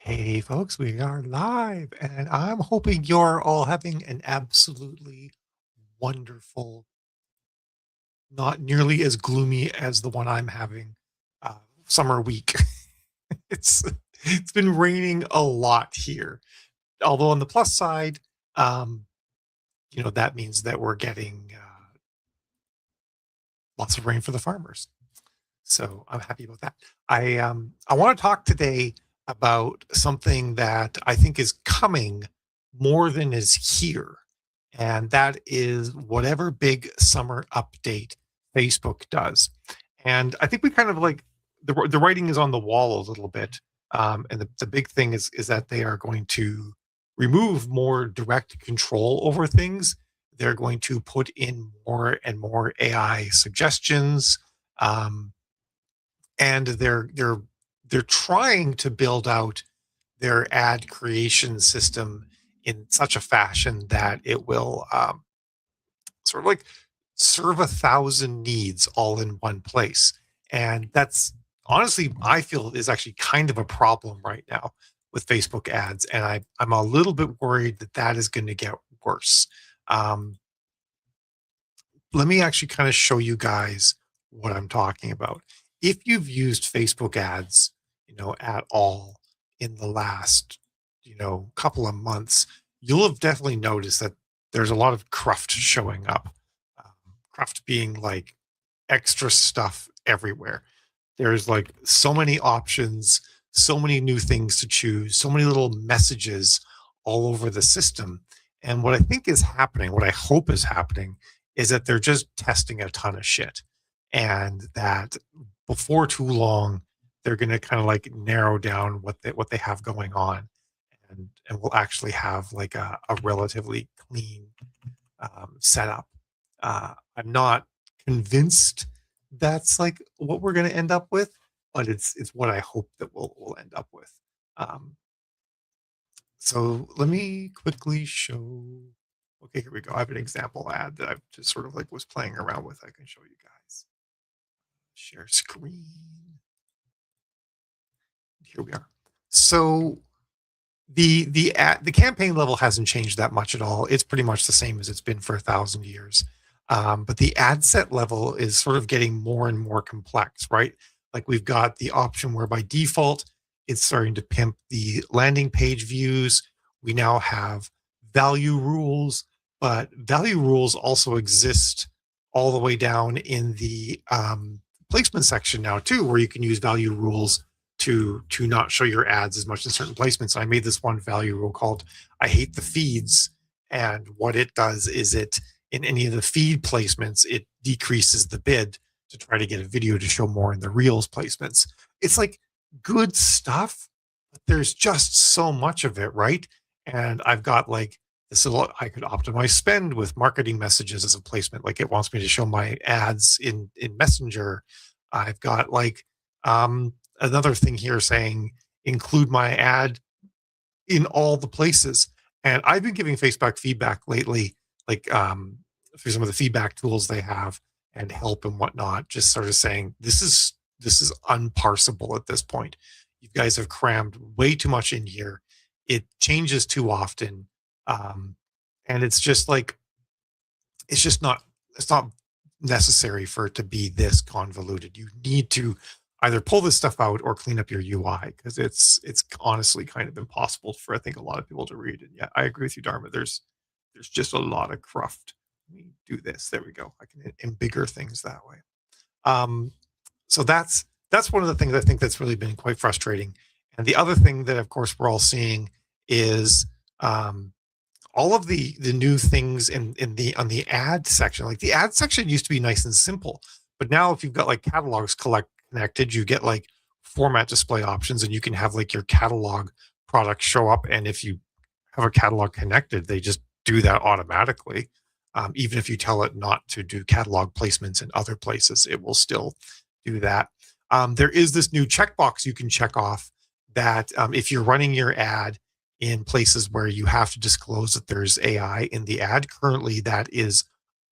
Hey, folks, we are live, and I'm hoping you're all having an absolutely wonderful, not nearly as gloomy as the one I'm having, uh, summer week. It's it's been raining a lot here. Although on the plus side, um, that means that we're getting lots of rain for the farmers. So I'm happy about that. I want to talk today about something that I think is coming more than is here, and that is whatever big summer update Facebook does. And I think we kind of like the writing is on the wall a little bit. And the big thing is that they are going to remove more direct control over things. They're going to put in more and more AI suggestions. Um, and they're trying to build out their ad creation system in such a fashion that it will sort of like serve 1,000 needs all in one place. And that's honestly, I feel is actually kind of a problem right now with Facebook ads. And I'm a little bit worried that that is going to get worse. Um, Let me actually kind of show you guys what I'm talking about. If you've used Facebook ads, at all in the last, couple of months, you'll have definitely noticed that there's a lot of cruft showing up. Cruft being like extra stuff everywhere. There's like so many options, so many new things to choose, so many little messages all over the system. And what I think is happening, what I hope is happening, is that they're just testing a ton of shit. And that before too long, they're going to kind of like narrow down what they have going on, and we'll actually have like a relatively clean setup. I'm not convinced that's like what we're going to end up with, but it's what I hope that we'll end up with. Um, so let me quickly show. Okay, here we go. I have an example ad that I've just sort of like was playing around with. I can show you guys. Share screen. Here we are. So the campaign level hasn't changed that much at all. It's pretty much the same as it's been for 1,000 years. But the ad set level is sort of getting more and more complex, right? Like we've got the option where by default it's starting to pimp the landing page views. We now have value rules, but value rules also exist all the way down in the placement section now too, where you can use value rules to not show your ads as much in certain placements. I made this one value rule called I hate the feeds. And what it does is it in any of the feed placements, it decreases the bid to try to get a video to show more in the reels placements. It's like good stuff, but there's just so much of it, right? And I've got like this little I could optimize spend with marketing messages as a placement. Like it wants me to show my ads in Messenger. I've got like another thing here saying include my ad in all the places. And I've been giving Facebook feedback lately, like through some of the feedback tools they have and help and whatnot, just sort of saying this is unparsable at this point. You guys have crammed way too much in here. It changes too often. Um, and it's just like it's not necessary for it to be this convoluted. You need to either pull this stuff out or clean up your UI because it's honestly kind of impossible for I think a lot of people to read. And yeah, I agree with you, Dharma. There's just a lot of cruft. Let me do this. There we go. I can embigger things that way. Um, so that's one of the things I think that's really been quite frustrating. And the other thing that, of course, we're all seeing is um, all of the new things in the on the ad section. Like the ad section used to be nice and simple, but now if you've got like catalogs connected, you get like format display options, and you can have like your catalog products show up. And if you have a catalog connected, they just do that automatically. Even if you tell it not to do catalog placements in other places, it will still do that. There is this new checkbox you can check off that if you're running your ad in places where you have to disclose that there's AI in the ad. Currently, that is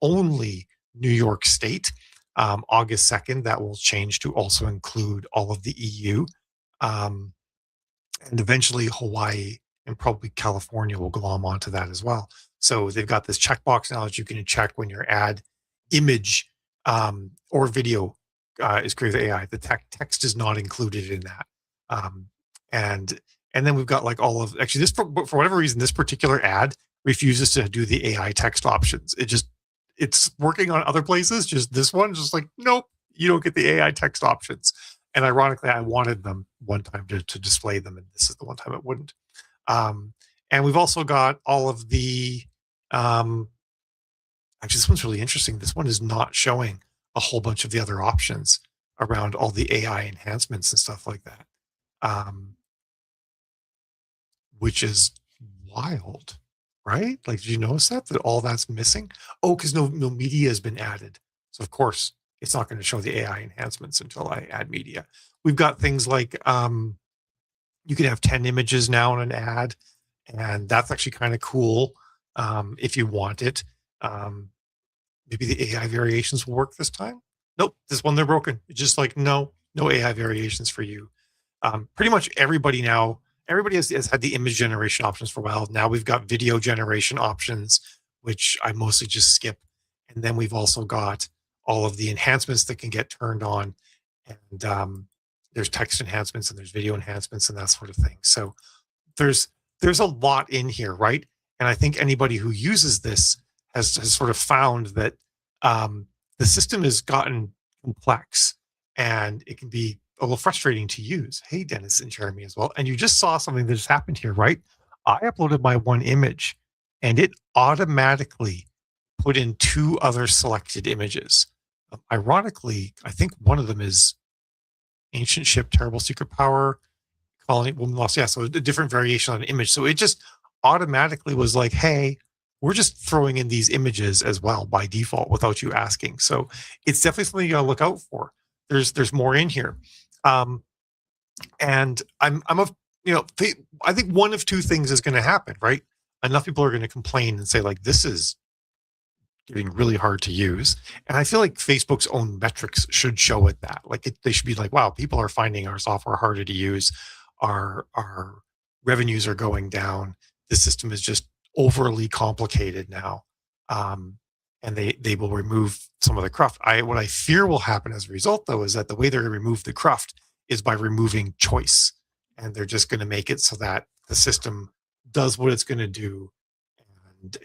only New York State. August 2nd, that will change to also include all of the EU. Um, and eventually Hawaii and probably California will glom onto that as well. So they've got this checkbox now that you can check when your ad image or video is created with AI. The text is not included in that. Um, and and then we've got like all of actually this for whatever reason this particular ad refuses to do the AI text options. It's working on other places. Just this one, just like nope, you don't get the AI text options. And ironically, I wanted them one time to display them, and this is the one time it wouldn't. Um, and we've also got all of the um, actually, this one's really interesting. This one is not showing a whole bunch of the other options around all the AI enhancements and stuff like that, um, which is wild, right? Like, did you notice that all that's missing? Oh, because no media has been added, so of course it's not going to show the AI enhancements until I add media. We've got things like you can have 10 images now in an ad, and that's actually kind of cool if you want it. Um, Maybe the AI variations will work this time. Nope, this one they're broken. It's just like no AI variations for you. Pretty much everybody has had the image generation options for a while. Now we've got video generation options, which I mostly just skip. And then we've also got all of the enhancements that can get turned on. And there's text enhancements and there's video enhancements and that sort of thing. So there's there's a lot in here, right? And I think anybody who uses this has sort of found that um, the system has gotten complex and it can be a little frustrating to use. Hey, Dennis and Jeremy as well. And you just saw something that just happened here, right? I uploaded my one image and it automatically put in two other selected images. Ironically, I think one of them is Ancient Ship, Terrible Secret Power, Colony, Woman Lost. Yeah, so a different variation on an image. So it just automatically was like, hey, we're just throwing in these images as well by default without you asking. So it's definitely something you gotta look out for. There's more in here. Um, and I'm a I think one of two things is gonna happen, right? Enough people are gonna complain and say, like, this is getting really hard to use. And I feel like Facebook's own metrics should show it that. Like they should be like, wow, people are finding our software harder to use. Our revenues are going down. The system is just overly complicated now. And they will remove some of the cruft. What I fear will happen as a result, though, is that the way they're going to remove the cruft is by removing choice, and they're just going to make it so that the system does what it's going to do,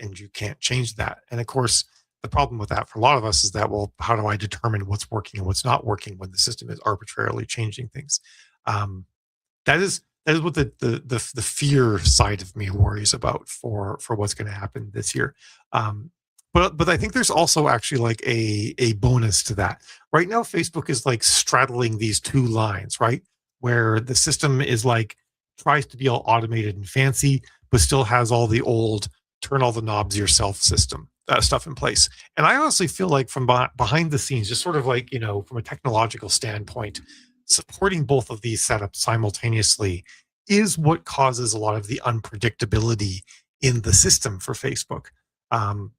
and you can't change that. And of course, the problem with that for a lot of us is that, well, how do I determine what's working and what's not working when the system is arbitrarily changing things? Um, that is what the fear side of me worries about for what's going to happen this year. But I think there's also actually like a bonus to that. Right now, Facebook is like straddling these two lines, right? Where the system is like tries to be all automated and fancy, but still has all the old turn all the knobs yourself system stuff in place. And I honestly feel like from behind the scenes, just sort of like, from a technological standpoint, supporting both of these setups simultaneously is what causes a lot of the unpredictability in the system for Facebook. Um,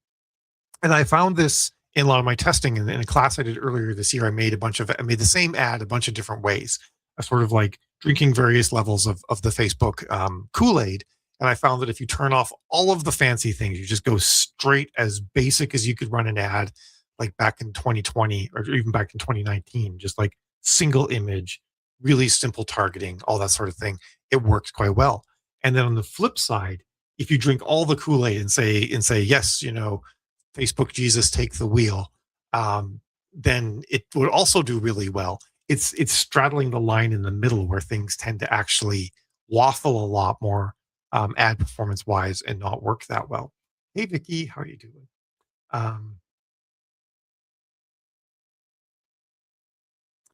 and I found this in a lot of my testing in a class I did earlier this year. I made the same ad a bunch of different ways. I sort of like drinking various levels of the Facebook Kool-Aid. And I found that if you turn off all of the fancy things, you just go straight as basic as you could run an ad, like back in 2020 or even back in 2019, just like single image, really simple targeting, all that sort of thing. It works quite well. And then on the flip side, if you drink all the Kool-Aid and say, yes, Facebook Jesus, take the wheel, then it would also do really well. It's straddling the line in the middle where things tend to actually waffle a lot more ad performance wise and not work that well. Hey, Vicky, how are you doing? Um,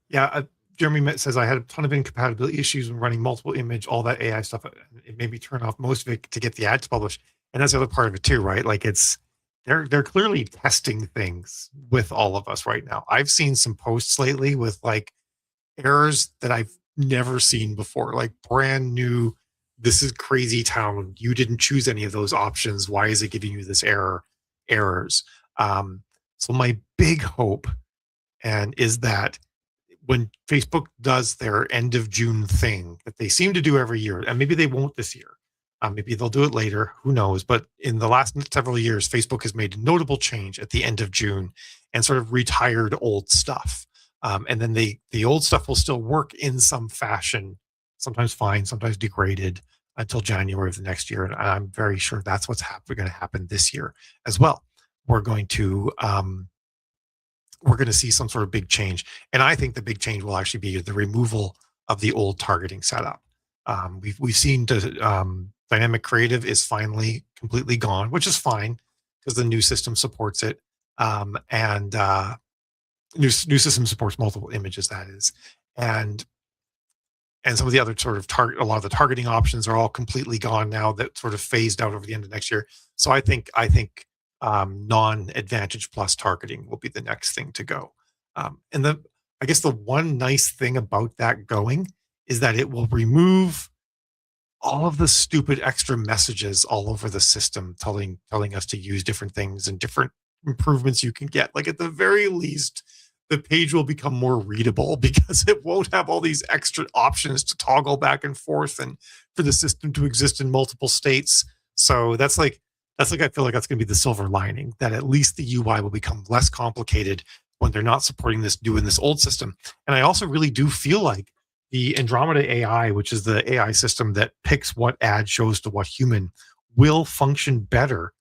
yeah, Jeremy says I had a ton of incompatibility issues when running multiple image, all that AI stuff. It made me turn off most of it to get the ads published, and that's the other part of it too, right? Like they're clearly testing things with all of us right now. I've seen some posts lately with like errors that I've never seen before, like brand new. This is crazy town. You didn't choose any of those options. Why is it giving you this errors? So my big hope and is that when Facebook does their end of June thing that they seem to do every year, and maybe they won't this year. Maybe they'll do it later. Who knows? But in the last several years, Facebook has made a notable change at the end of June and sort of retired old stuff. And then the old stuff will still work in some fashion, sometimes fine, sometimes degraded until January of the next year. And I'm very sure that's what's going to happen this year as well. We're going to we're going to see some sort of big change. And I think the big change will actually be the removal of the old targeting setup. We've seen dynamic creative is finally completely gone, which is fine because the new system supports it. And new system supports multiple images, that is. And some of the other sort of a lot of the targeting options are all completely gone now, that sort of phased out over the end of next year. So I think non-advantage plus targeting will be the next thing to go. And I guess the one nice thing about that going is that it will remove all of the stupid extra messages all over the system telling us to use different things and different improvements you can get. Like, at the very least, the page will become more readable because it won't have all these extra options to toggle back and forth and for the system to exist in multiple states. So that's like I feel like that's going to be the silver lining, that at least the UI will become less complicated when they're not supporting this new in this old system. And I also really do feel like the Andromeda AI, which is the AI system that picks what ad shows to what human, will function better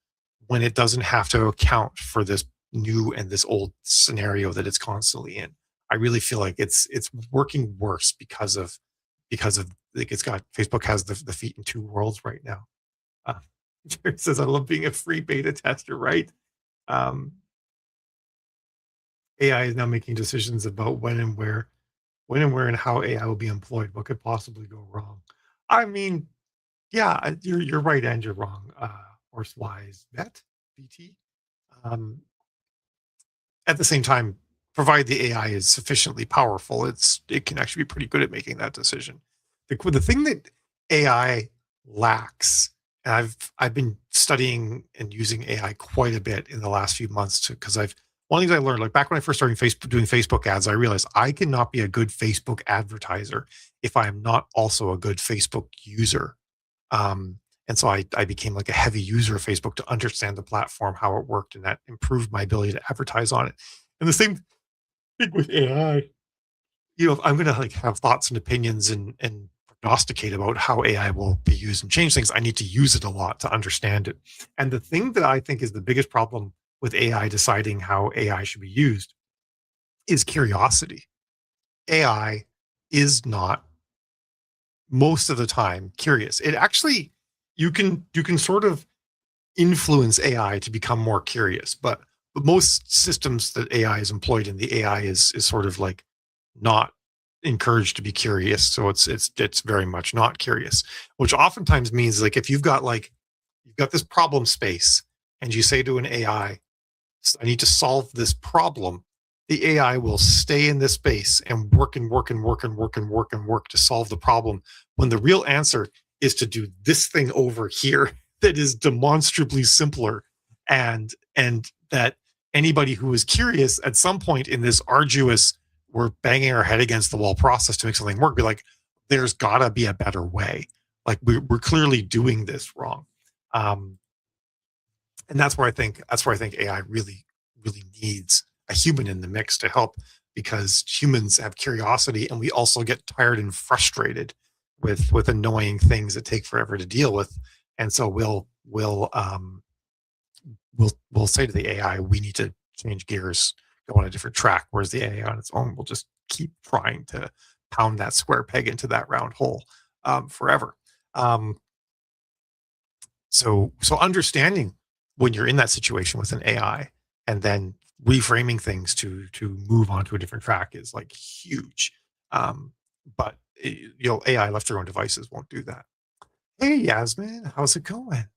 when it doesn't have to account for this new and this old scenario that it's constantly in. I really feel like it's working worse because of like, it's got Facebook has the feet in two worlds right now. Jerry says, I love being a free beta tester, right? Um, AI is now making decisions about when and where and how AI will be employed. What could possibly go wrong? I mean, yeah, you're right and you're wrong. Horsewise bet BT. Um, at the same time, provided the AI is sufficiently powerful, it can actually be pretty good at making that decision. The thing that AI lacks, and I've been studying and using AI quite a bit in the last few months, because one of the things I learned, like back when I first started doing Facebook ads, I realized I cannot be a good Facebook advertiser if I am not also a good Facebook user. And so I became like a heavy user of Facebook to understand the platform, how it worked, and that improved my ability to advertise on it. And the same thing with AI. If I'm going to like have thoughts and opinions and prognosticate about how AI will be used and change things, I need to use it a lot to understand it. And the thing that I think is the biggest problem with AI deciding how AI should be used is curiosity. AI is not most of the time curious. It actually, you can sort of influence AI to become more curious, but most systems that AI is employed in, the AI is sort of like not encouraged to be curious. So it's very much not curious, which oftentimes means, like, if you've got this problem space and you say to an AI, I need to solve this problem, the AI will stay in this space and work and work and work and work and work and work to solve the problem, when the real answer is to do this thing over here that is demonstrably simpler, and that anybody who is curious at some point in this arduous, we're banging our head against the wall process to make something work, be like, there's gotta be a better way. Like, we're clearly doing this wrong. And that's where I think AI really needs a human in the mix to help, because humans have curiosity and we also get tired and frustrated with annoying things that take forever to deal with. And so we'll say to the AI, we need to change gears, go on a different track, whereas the AI on its own will just keep trying to pound that square peg into that round hole forever. So understanding when you're in that situation with an AI and then reframing things to move on to a different track is like huge. But AI left their own devices won't do that. Hey Yasmin, how's it going?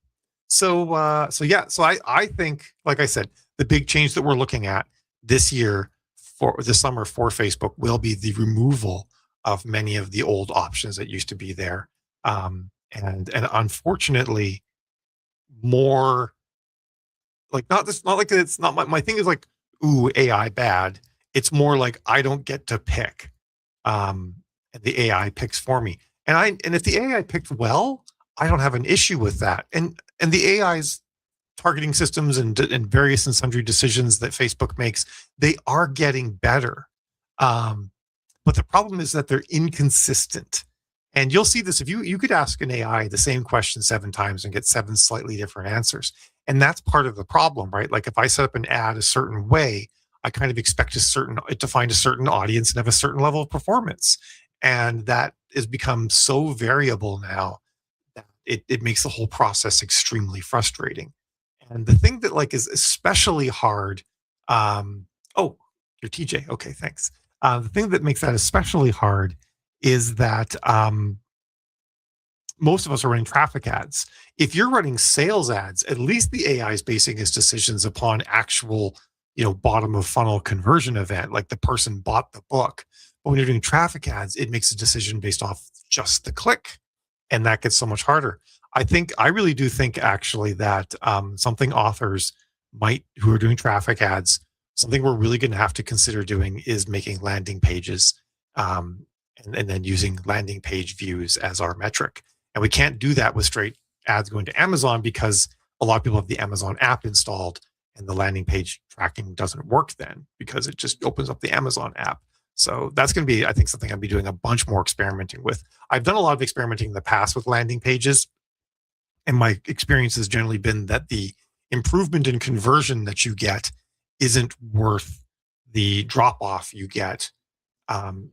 So I think, like I said, the big change that we're looking at this year, for this summer, for Facebook, will be the removal of many of the old options that used to be there. And unfortunately, more like, not like it's not my thing is like, ooh, AI bad. It's more like I don't get to pick. and the AI picks for me. And if the AI picked well, I don't have an issue with that. And the AI's targeting systems and various and sundry decisions that Facebook makes, they are getting better. But the problem is that they're inconsistent. And you'll see this if you could ask an AI the same question 7 times and get 7 slightly different answers. And that's part of the problem, right? Like if I set up an ad a certain way, I kind of expect it to find a certain audience and have a certain level of performance. And that has become so variable now that it makes the whole process extremely frustrating. And the thing that like is especially hard, oh, you're TJ. Okay, thanks. The thing that makes that especially hard is that most of us are running traffic ads. If you're running sales ads, at least the AI is basing its decisions upon actual, bottom of funnel conversion event, like the person bought the book. But when you're doing traffic ads, it makes a decision based off just the click, and that gets so much harder. I really do think actually that something authors who are doing traffic ads, something we're really going to have to consider doing is making landing pages, and then using landing page views as our metric. And we can't do that with straight ads going to Amazon because a lot of people have the Amazon app installed and the landing page tracking doesn't work then because it just opens up the Amazon app. So that's going to be, I think, something I'll be doing a bunch more experimenting with. I've done a lot of experimenting in the past with landing pages, and my experience has generally been that the improvement in conversion that you get isn't worth the drop off you get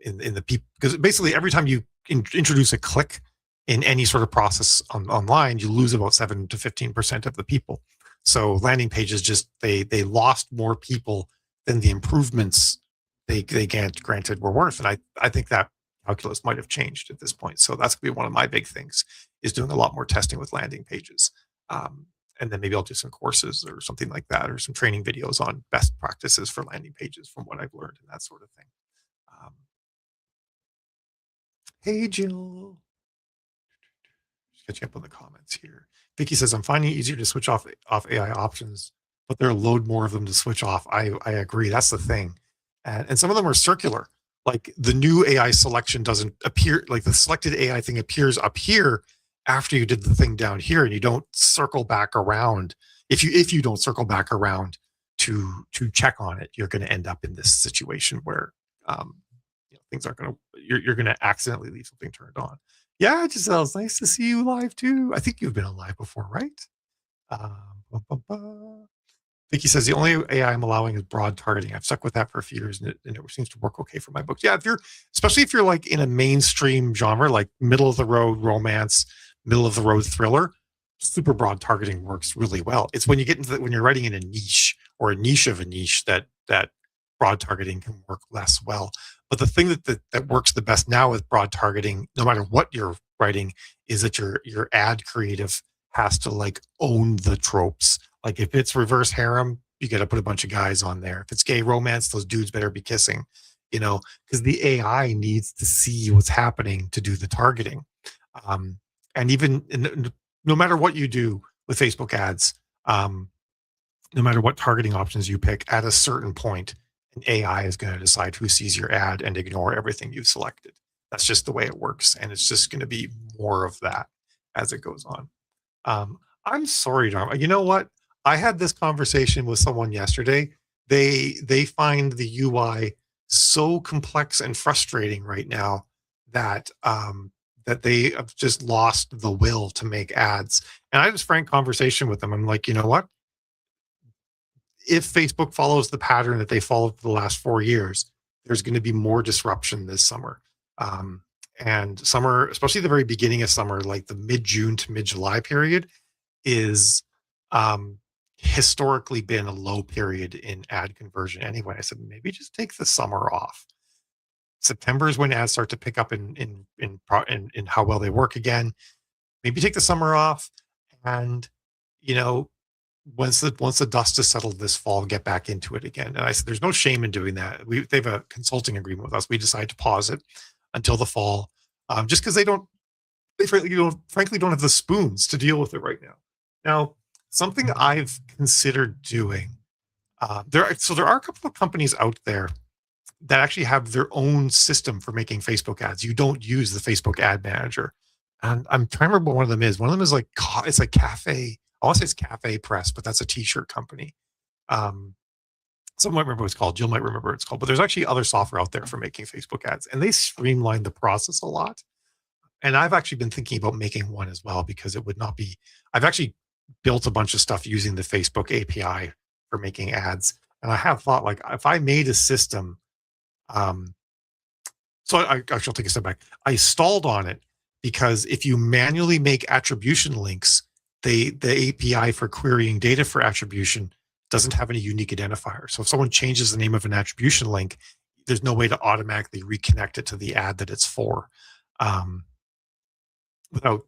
in the people, because basically every time you introduce a click in any sort of process online, you lose about 7 to 15% of the people. So landing pages just they lost more people than the improvements they granted were worth. And I think that calculus might have changed at this point. So that's gonna be one of my big things, is doing a lot more testing with landing pages. And then maybe I'll do some courses or something like that, or some training videos on best practices for landing pages from what I've learned and that sort of thing. Um, hey, Jill. Just catching up on the comments here. Vicky says, I'm finding it easier to switch off AI options, but there are a load more of them to switch off. I agree. That's the thing. And some of them are circular. Like the new AI selection doesn't appear, like the selected AI thing appears up here after you did the thing down here, and you don't circle back around. If you don't circle back around to check on it, you're going to end up in this situation where things aren't going to, you're going to accidentally leave something turned on. Yeah, Giselle, it's nice to see you live too. I think you've been on live before, right? Bum, bum, bum. Vicky says the only AI I'm allowing is broad targeting. I've stuck with that for a few years, and it seems to work okay for my books. Yeah, especially if you're like in a mainstream genre, like middle of the road romance, middle of the road thriller, super broad targeting works really well. It's when you get into when you're writing in a niche or a niche of a niche that broad targeting can work less well. But the thing that works the best now with broad targeting, no matter what you're writing, is that your ad creative has to like own the tropes. Like if it's reverse harem, you got to put a bunch of guys on there. If it's gay romance, those dudes better be kissing, because the AI needs to see what's happening to do the targeting. And even no matter what you do with Facebook ads, no matter what targeting options you pick, at a certain point, an AI is going to decide who sees your ad and ignore everything you've selected. That's just the way it works. And it's just going to be more of that as it goes on. I'm sorry, Dharma. You know what? I had this conversation with someone yesterday. They find the UI so complex and frustrating right now that that they have just lost the will to make ads. And I had this frank conversation with them. I'm like, you know what? If Facebook follows the pattern that they followed for the last 4 years, there's going to be more disruption this summer. And summer, especially the very beginning of summer, like the mid-June to mid-July period, is historically been a low period in ad conversion anyway. I said, maybe just take the summer off. September is when ads start to pick up in how well they work again. Maybe take the summer off, and once the dust has settled this fall, get back into it again. And I said, there's no shame in doing that. They have a consulting agreement with us. We decided to pause it until the fall, just because they frankly don't have the spoons to deal with it right now. Now, something I've considered doing, there are a couple of companies out there that actually have their own system for making Facebook ads. You don't use the Facebook ad manager. And I'm trying to remember what one of them is. One of them is like, it's like Cafe. I want to say it's Cafe Press, but that's a t-shirt company. Um, Someone might remember what it's called. Jill might remember what it's called, but there's actually other software out there for making Facebook ads, and they streamline the process a lot. And I've actually been thinking about making one as well because it would not be. I've actually built a bunch of stuff using the Facebook API for making ads, and I have thought like if I made a system. Um, so I actually I'll take a step back. I stalled on it because if you manually make attribution links, the API for querying data for attribution doesn't have any unique identifier. So if someone changes the name of an attribution link, there's no way to automatically reconnect it to the ad that it's for, um, without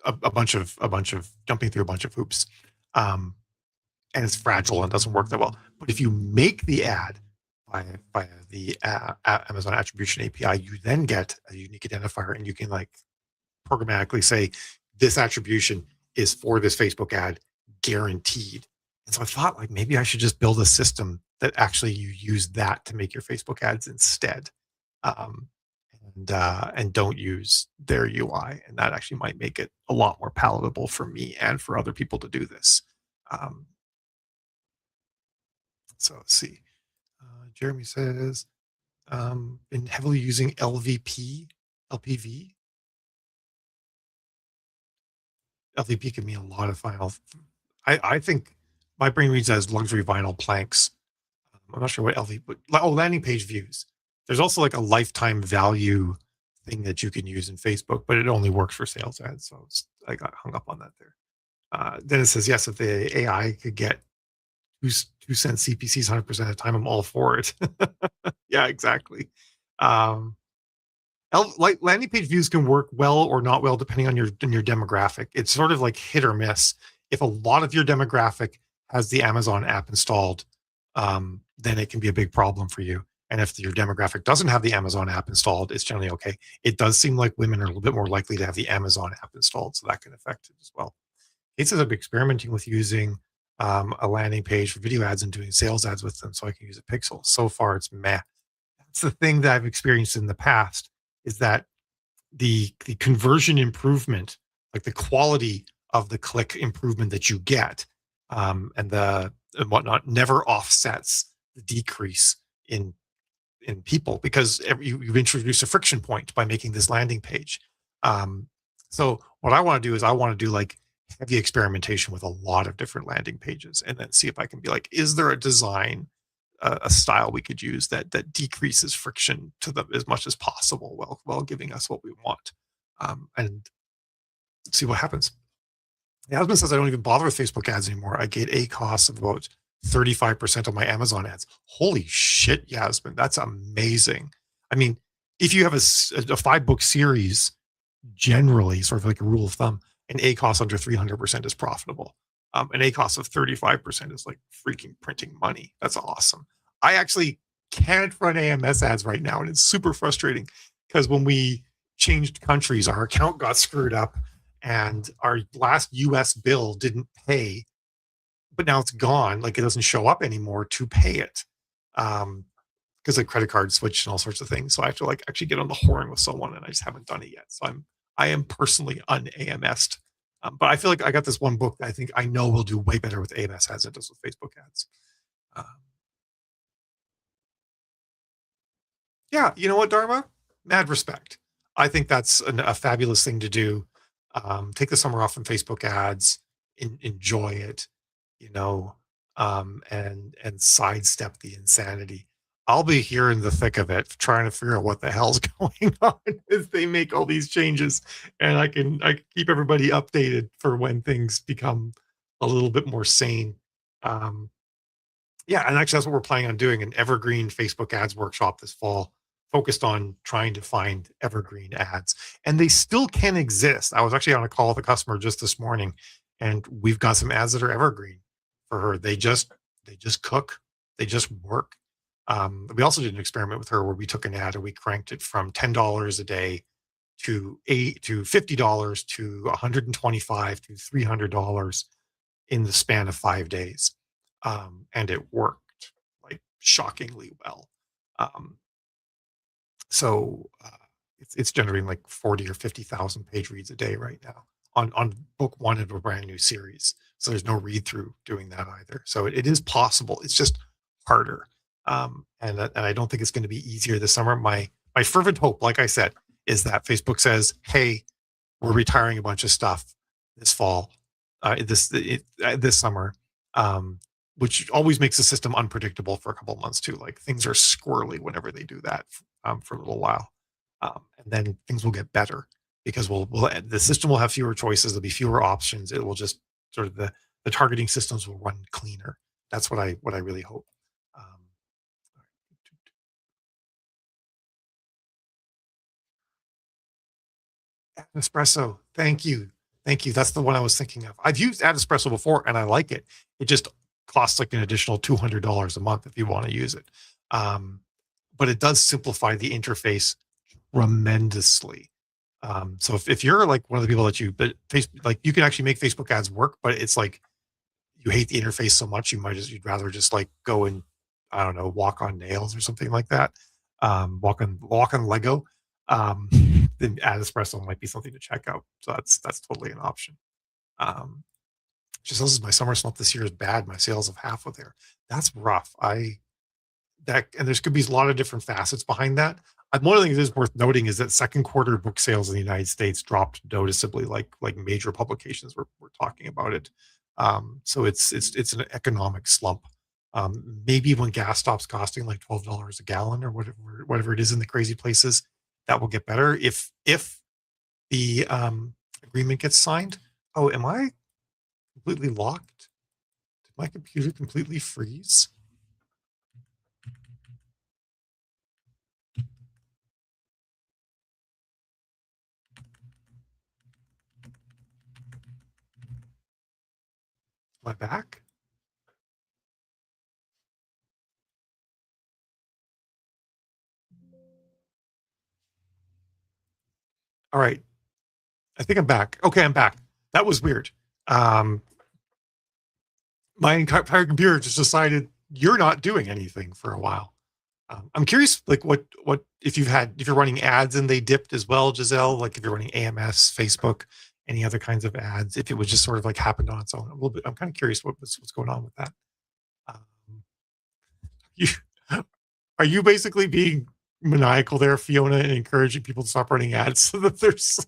a bunch of jumping through a bunch of hoops. Um, and it's fragile and doesn't work that well. But if you make the ad by the Amazon Attribution API, you then get a unique identifier, and you can like programmatically say this attribution is for this Facebook ad, guaranteed. And so I thought like maybe I should just build a system that actually you use that to make your Facebook ads instead, um, and don't use their UI, and that actually might make it a lot more palatable for me and for other people to do this. Um, so let's see. Jeremy says, been heavily using LPV. LVP can mean a lot of vinyl. I think my brain reads as luxury vinyl planks. I'm not sure what LV, but landing page views. There's also like a lifetime value thing that you can use in Facebook, but it only works for sales ads. So I got hung up on that there. Then it says, yes, if the AI could get 2 cent CPCs 100% of the time, I'm all for it. Yeah, exactly. Um, like landing page views can work well or not well depending on your demographic. It's sort of like hit or miss. If a lot of your demographic has the Amazon app installed, then it can be a big problem for you. And if your demographic doesn't have the Amazon app installed, it's generally okay. It does seem like women are a little bit more likely to have the Amazon app installed, so that can affect it as well. It says I'm experimenting with using a landing page for video ads and doing sales ads with them so I can use a pixel. So far, it's meh. That's the thing that I've experienced in the past, is that the conversion improvement, like the quality of the click improvement that you get, and whatnot, never offsets the decrease in people, because you've introduced a friction point by making this landing page. So what I want to do is I want to do like heavy experimentation with a lot of different landing pages, and then see if I can be like, is there a design, a style we could use that decreases friction to them as much as possible, while giving us what we want, and see what happens. The husband says I don't even bother with Facebook ads anymore. I get ACoS of about 35% of my Amazon ads. Holy shit, Yasmin, that's amazing. I mean, if you have a 5-book series, generally, sort of like a rule of thumb, an ACoS under 300% is profitable. An ACoS of 35% is like freaking printing money. That's awesome. I actually can't run AMS ads right now, and it's super frustrating because when we changed countries, our account got screwed up, and our last US bill didn't pay, but now it's gone. Like it doesn't show up anymore to pay it, because the credit card switched and all sorts of things. So I have to like actually get on the horn with someone, and I just haven't done it yet. So I am personally un-AMS'd. But I feel like I got this one book that I think I know will do way better with AMS ads than it does with Facebook ads. Um, yeah, you know what, Dharma? Mad respect. I think that's a fabulous thing to do. Take the summer off from Facebook ads, enjoy it, you know, and sidestep the insanity. I'll be here in the thick of it, trying to figure out what the hell's going on as they make all these changes, and I can keep everybody updated for when things become a little bit more sane. Um, yeah, and actually, that's what we're planning on doing, an evergreen Facebook ads workshop this fall, focused on trying to find evergreen ads. And they still can exist. I was actually on a call with a customer just this morning, and we've got some ads that are evergreen for her. They just cook, they just work. We also did an experiment with her where we took an ad and we cranked it from $10 a day to $50 to 125 to $300 in the span of 5 days, and it worked like shockingly well. Um, so it's generating like 40 or 50,000 page reads a day right now on book one of a brand new series. So there's no read through doing that either. So it is possible. It's just harder. And I don't think it's going to be easier this summer. My fervent hope, like I said, is that Facebook says, "Hey, we're retiring a bunch of stuff this fall, this summer," um, which always makes the system unpredictable for a couple of months too. Like things are squirrely whenever they do that for a little while, and then things will get better because the system will have fewer choices. There'll be fewer options. It will just sort of the targeting systems will run cleaner. That's what I really hope. Um, Espresso. Thank you. Thank you. That's the one I was thinking of. I've used Ad Espresso before and I like it. It just costs like an additional $200 a month if you want to use it. Um, but it does simplify the interface tremendously. So if you're like one of the people that like you can actually make Facebook ads work, but it's like you hate the interface so much you'd rather just like go and I don't know, walk on nails or something like that. Walk on Lego. Um, then Ad Espresso might be something to check out. So that's totally an option. Um, just says my summer slump this year is bad. My sales have half of there. That's rough. I that and there's could be a lot of different facets behind that. One of the things that is worth noting is that second quarter book sales in the United States dropped noticeably, like major publications were talking about it. So it's an economic slump. Maybe when gas stops costing like $12 a gallon or whatever it is in the crazy places, that will get better if the agreement gets signed. Oh, am I completely locked? Did my computer completely freeze? Am I back? All right. I think I'm back. Okay, I'm back. That was weird. Um, my entire computer just decided you're not doing anything for a while. I'm curious, like what if you're running ads and they dipped as well, Giselle. Like if you're running AMS, Facebook, any other kinds of ads, if it would just sort of like happened on its own a little bit. I'm kind of curious what's going on with that. Um, you, are you basically being maniacal there, Fiona, and encouraging people to stop running ads so that there's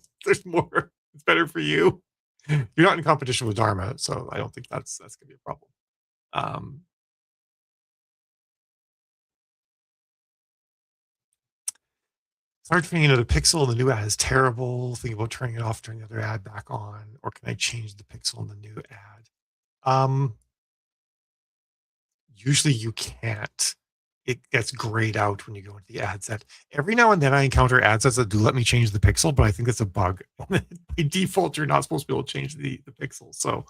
more? It's better for you. You're not in competition with Dharma, so I don't think that's gonna be a problem. Um, it's hard for me, the pixel in the new ad is terrible. Think about turning it off, turning the other ad back on, or can I change the pixel in the new ad? Um, Usually you can't. It gets grayed out when you go into the ad set. Every now and then I encounter ad sets that do let me change the pixel, but I think it's a bug. By default, you're not supposed to be able to change the pixel. So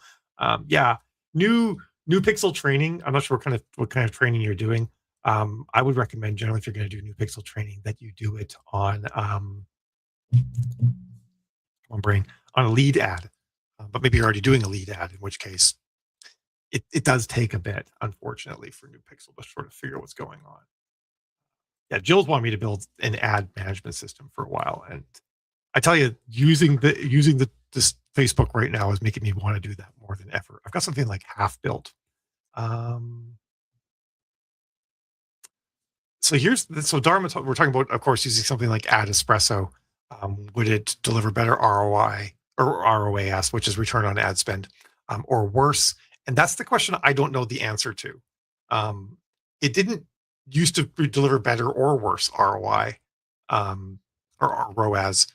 yeah, new new pixel training. I'm not sure what kind of training you're doing. I would recommend generally if you're going to do new pixel training that you do it on brain on a lead ad. But maybe you're already doing a lead ad, in which case it does take a bit, unfortunately, for new pixel to sort of figure out what's going on. Yeah, Jill's wanted me to build an ad management system for a while, and I tell you, using this Facebook right now is making me want to do that more than ever. I've got something like half built. Um, so Dharma, we're talking about, of course, using something like Ad Espresso. Would it deliver better ROI or ROAS, which is return on ad spend, or worse? And that's the question I don't know the answer to. Um, it didn't used to deliver better or worse ROI, or ROAS.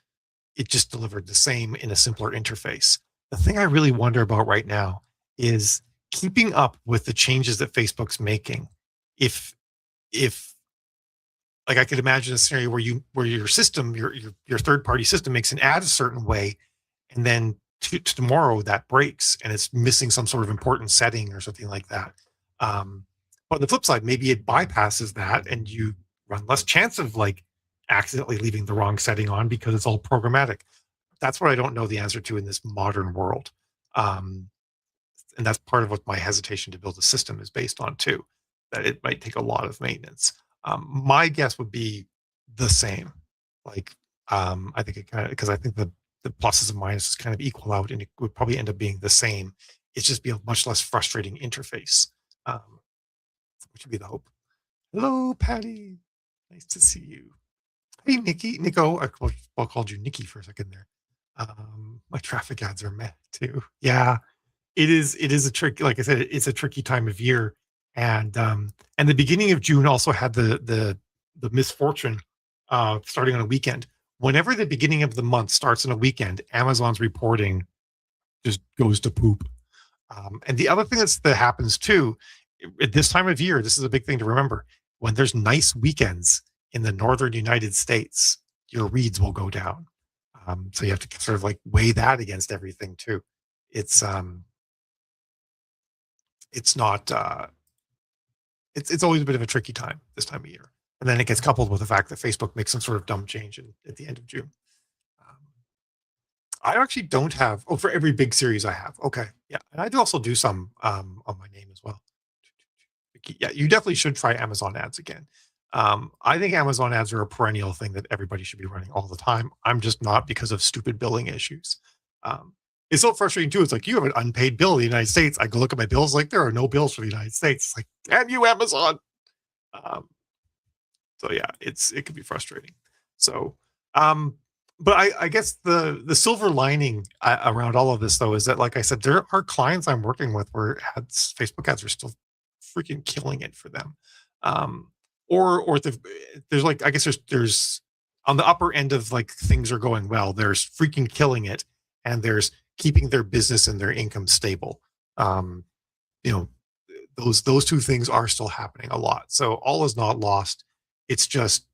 It just delivered the same in a simpler interface. The thing I really wonder about right now is keeping up with the changes that Facebook's making. If like I could imagine a scenario where your system, your third party system makes an ad a certain way, and then tomorrow that breaks and it's missing some sort of important setting or something like that. But on the flip side, maybe it bypasses that and you run less chance of like accidentally leaving the wrong setting on because it's all programmatic. That's what I don't know the answer to in this modern world. Um, and that's part of what my hesitation to build a system is based on too, that it might take a lot of maintenance. My guess would be the same. Like, I think it kind of, because I think the pluses and minuses kind of equal out, and it would probably end up being the same. It's just be a much less frustrating interface, um, which would be the hope. Hello, Patty. Nice to see you. Hey, Nico. I called you Nikki for a second there. My traffic ads are meh too. Yeah, it is. It is a trick. Like I said, it's a tricky time of year, and the beginning of June also had the misfortune starting on a weekend. Whenever the beginning of the month starts on a weekend, Amazon's reporting just goes to poop. And the other thing that happens too at this time of year, this is a big thing to remember. When there's nice weekends in the northern United States, your reads will go down. So you have to sort of like weigh that against everything too. It's it's not it's always a bit of a tricky time this time of year. And then it gets coupled with the fact that Facebook makes some sort of dumb change at the end of June. Um, I actually don't have, oh, for every big series I have. Okay. Yeah. And I do also do some on my name as well. Yeah, you definitely should try Amazon ads again. I think Amazon ads are a perennial thing that everybody should be running all the time. I'm just not, because of stupid billing issues. Um, it's so frustrating too. It's like, you have an unpaid bill in the United States. I go look at my bills, like there are no bills for the United States. It's like, damn you, Amazon. Um, so yeah, it can be frustrating. So, but I guess the silver lining around all of this though is that, like I said, there are clients I'm working with where Facebook ads are still freaking killing it for them. Um, or there's like, I guess there's on the upper end of like things are going well. There's freaking killing it, and there's keeping their business and their income stable. Um, you know, those two things are still happening a lot. So all is not lost. It's just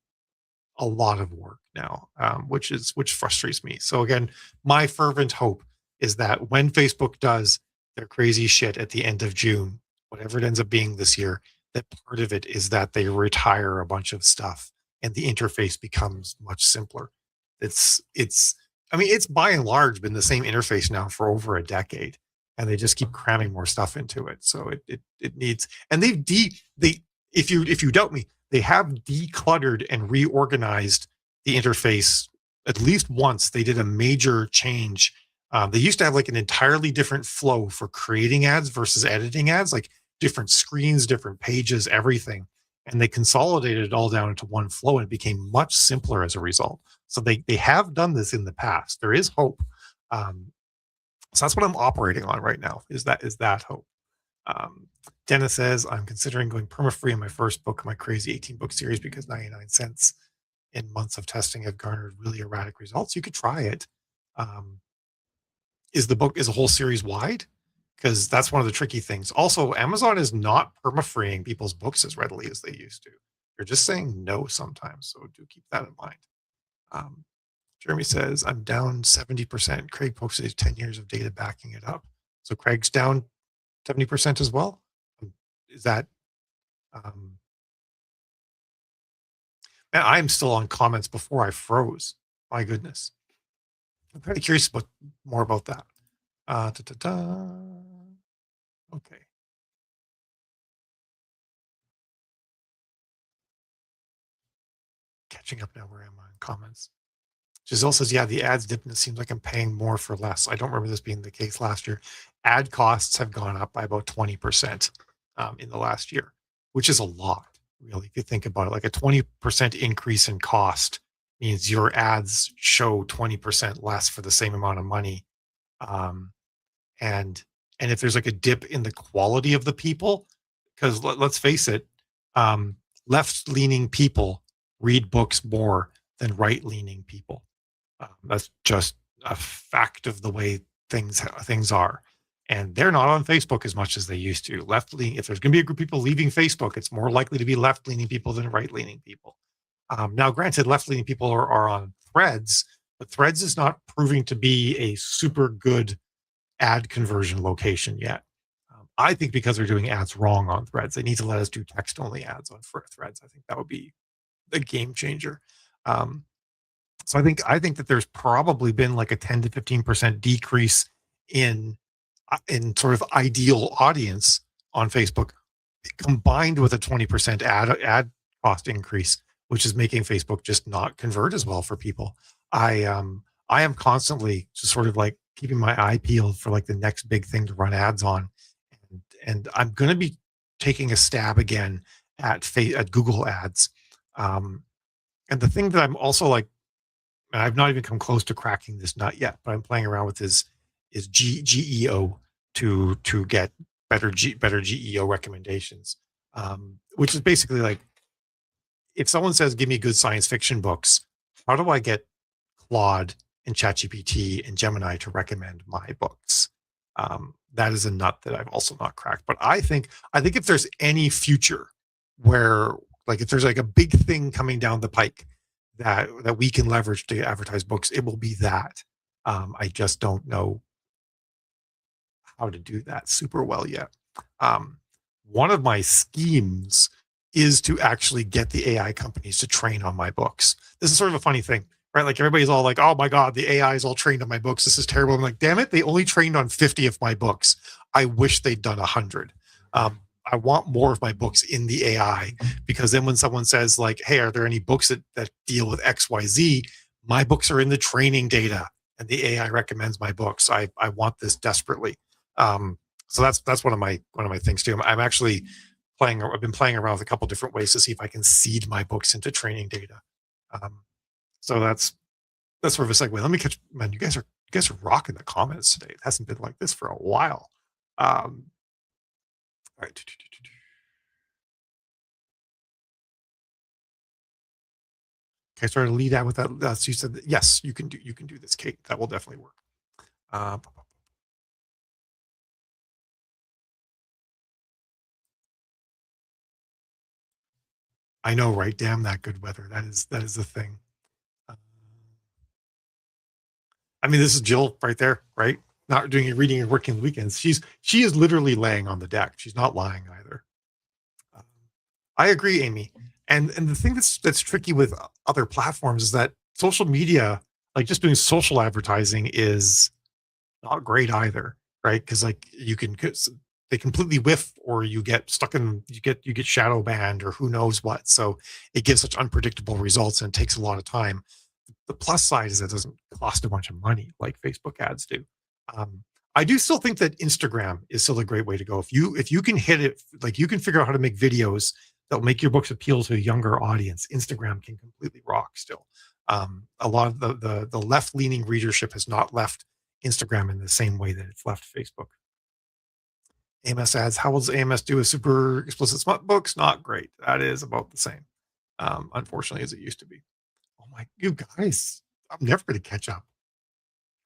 a lot of work now, which frustrates me. So again, my fervent hope is that when Facebook does their crazy shit at the end of June, whatever it ends up being this year, that part of it is that they retire a bunch of stuff and the interface becomes much simpler. It's I mean, it's by and large been the same interface now for over a decade, and they just keep cramming more stuff into it. So it needs, and they if you doubt me, they have decluttered and reorganized the interface at least once. They did a major change. They used to have like an entirely different flow for creating ads versus editing ads, like different screens, different pages, everything. And they consolidated it all down into one flow, and it became much simpler as a result. So they have done this in the past. There is hope. So that's what I'm operating on right now. Is that hope? Um, Dennis says, I'm considering going perma-free on my first book, my crazy 18-book series, because 99 cents in months of testing have garnered really erratic results. You could try it. Is a whole series wide? Because that's one of the tricky things. Also, Amazon is not perma-freeing people's books as readily as they used to. They're just saying no sometimes. So do keep that in mind. Jeremy says, I'm down 70%. Craig posted 10 years of data backing it up. So Craig's down 70% as well. Is that, and I'm still on comments before I froze. My goodness. I'm kind of curious more about that. Okay. Catching up now. Where am I in comments? Giselle says, yeah, the ads dipped and it seems like I'm paying more for less. I don't remember this being the case last year. Ad costs have gone up by about 20% in the last year, which is a lot, really, if you think about it. Like a 20% increase in cost means your ads show 20% less for the same amount of money. And if there's like a dip in the quality of the people, because let's face it, left-leaning people read books more than right-leaning people. That's just a fact of the way things are, and they're not on Facebook as much as they used to. Left-leaning, if there's going to be a group of people leaving Facebook, it's more likely to be left-leaning people than right-leaning people. Now, granted, left-leaning people are on Threads, but Threads is not proving to be a super good ad conversion location yet. I think because they're doing ads wrong on Threads, they need to let us do text-only ads on Threads. I think that would be a game changer. So I think that there's probably been like a 10 to 15% decrease in sort of ideal audience on Facebook, combined with a 20% ad cost increase, which is making Facebook just not convert as well for people. I am constantly just sort of like keeping my eye peeled for like the next big thing to run ads on, and I'm going to be taking a stab again at at Google Ads. Um, and the thing that I'm also like, and I've not even come close to cracking this nut yet, but I'm playing around with is GEO to get better GEO recommendations, which is basically like if someone says give me good science fiction books, how do I get Claude and ChatGPT and Gemini to recommend my books? That is a nut that I've also not cracked. But I think if there's any future where like if there's like a big thing coming down the pike that we can leverage to advertise books, it will be that. I just don't know how to do that super well yet. Um, One of my schemes is to actually get the AI companies to train on my books. This is sort of a funny thing, right? Like everybody's all like, "Oh my god, the AI is all trained on my books. This is terrible." I'm like, "Damn it, they only trained on 50 of my books. I wish they'd done 100." I want more of my books in the AI because then when someone says like, "Hey, are there any books that deal with XYZ?" My books are in the training data and the AI recommends my books. I want this desperately. So that's one of my things too. I'm actually playing. I've been playing around with a couple different ways to see if I can seed my books into training data. Um, so that's sort of a segue. Let me catch. Man, you guys are rocking the comments today. It hasn't been like this for a while. All right. Okay, so to lead out with that. So you said that, yes, you can do this, Kate. That will definitely work. Uh, I know, right? Damn that good weather. That is the thing. Uh, I mean, this is Jill right there, right? Not doing reading and working weekends. She is literally laying on the deck. She's not lying either. Um, I agree, Amy. And the thing that's tricky with other platforms is that social media, like just doing social advertising, is not great either, right? Because like they completely whiff, or you get stuck in you get shadow banned, or who knows what. So it gives such unpredictable results and it takes a lot of time. The plus side is that it doesn't cost a bunch of money like Facebook ads do. I do still think that Instagram is still a great way to go. If you can hit it, like you can figure out how to make videos that will make your books appeal to a younger audience. Instagram can completely rock still. A lot of the left leaning readership has not left Instagram in the same way that it's left Facebook. AMS ads. How will AMS do with super explicit smut books? Not great. That is about the same, unfortunately, as it used to be. Oh my, you guys, I'm never going to catch up.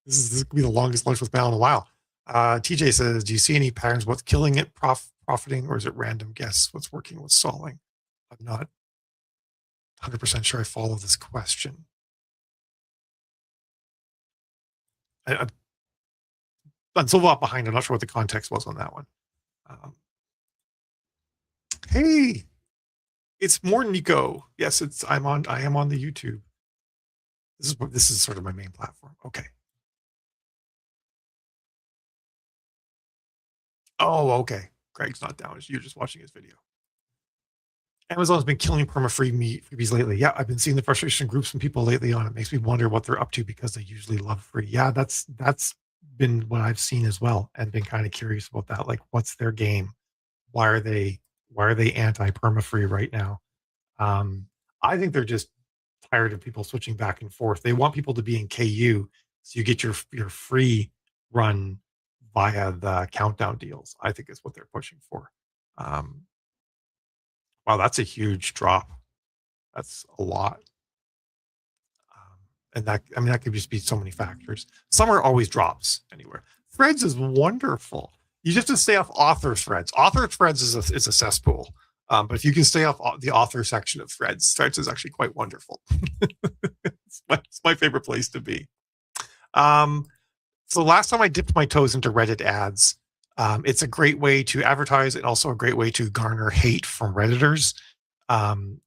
This could be the longest lunch with Mal in a while. TJ says, "Do you see any patterns? What's killing it? Profiting, or is it random guess? What's working? What's stalling?" I'm not 100% sure I follow this question. I, I'm so a lot behind. I'm not sure what the context was on that one. Um, hey, it's more Nico. Yes, it's I am on the YouTube. This is sort of my main platform. Okay. Oh, okay. Greg's not down. You're just watching his video. Amazon's been killing perma-free meat freebies lately. Yeah, I've been seeing the frustration groups from people lately on it. Makes me wonder what they're up to because they usually love free. Yeah, that's been what I've seen as well, and been kind of curious about that. Like, what's their game? Why are they anti perma-free right now? Um, I think they're just tired of people switching back and forth. They want people to be in KU so you get your free run via the countdown deals. I think is what they're pushing for. Um, wow, that's a huge drop. That's a lot. And that, I mean, that could just be so many factors. Summer always drops anywhere. Threads is wonderful. You just have to stay off author threads. Author threads is a cesspool. But if you can stay off the author section of threads is actually quite wonderful. It's my favorite place to be. Um, so last time I dipped my toes into Reddit ads, it's a great way to advertise and also a great way to garner hate from Redditors.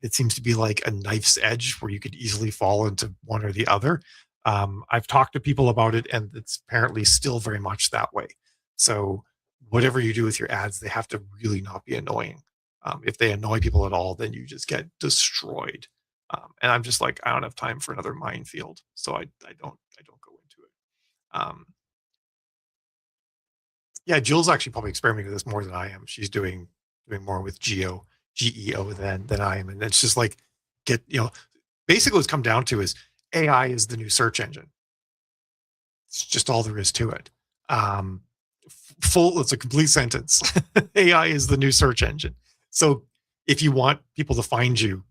It seems to be like a knife's edge where you could easily fall into one or the other. I've talked to people about it, and it's apparently still very much that way. So whatever you do with your ads, they have to really not be annoying. If they annoy people at all, then you just get destroyed. And I'm just like, I don't have time for another minefield, so I don't go into it. Yeah, Jill's actually probably experimenting with this more than I am. She's doing more with GEO than I am, and it's just like get basically what's come down to is AI is the new search engine. It's just all there is to it. Um, full, it's a complete sentence. AI is the new search engine. So if you want people to find you,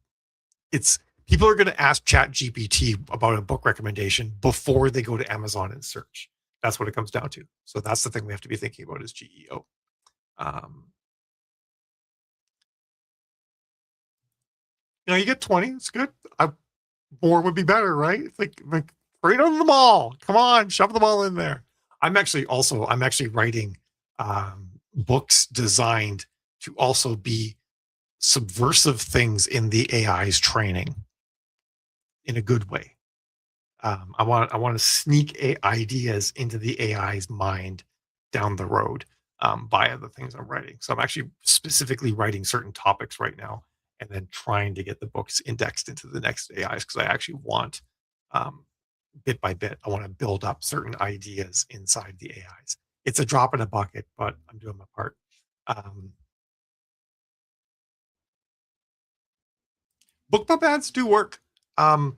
it's people are going to ask Chat GPT about a book recommendation before they go to Amazon and search. That's what it comes down to. So that's the thing we have to be thinking about is GEO. Um, you get 20, it's good. More would be better, right? It's like right on the ball. Come on, shove the ball in there. I'm actually writing books designed to also be subversive things in the AI's training in a good way. I want to sneak ideas into the AI's mind down the road via the things I'm writing. So I'm actually specifically writing certain topics right now, and then trying to get the books indexed into the next AIs because I actually want bit by bit. I want to build up certain ideas inside the AIs. It's a drop in a bucket, but I'm doing my part. Um, BookBub ads do work. Um,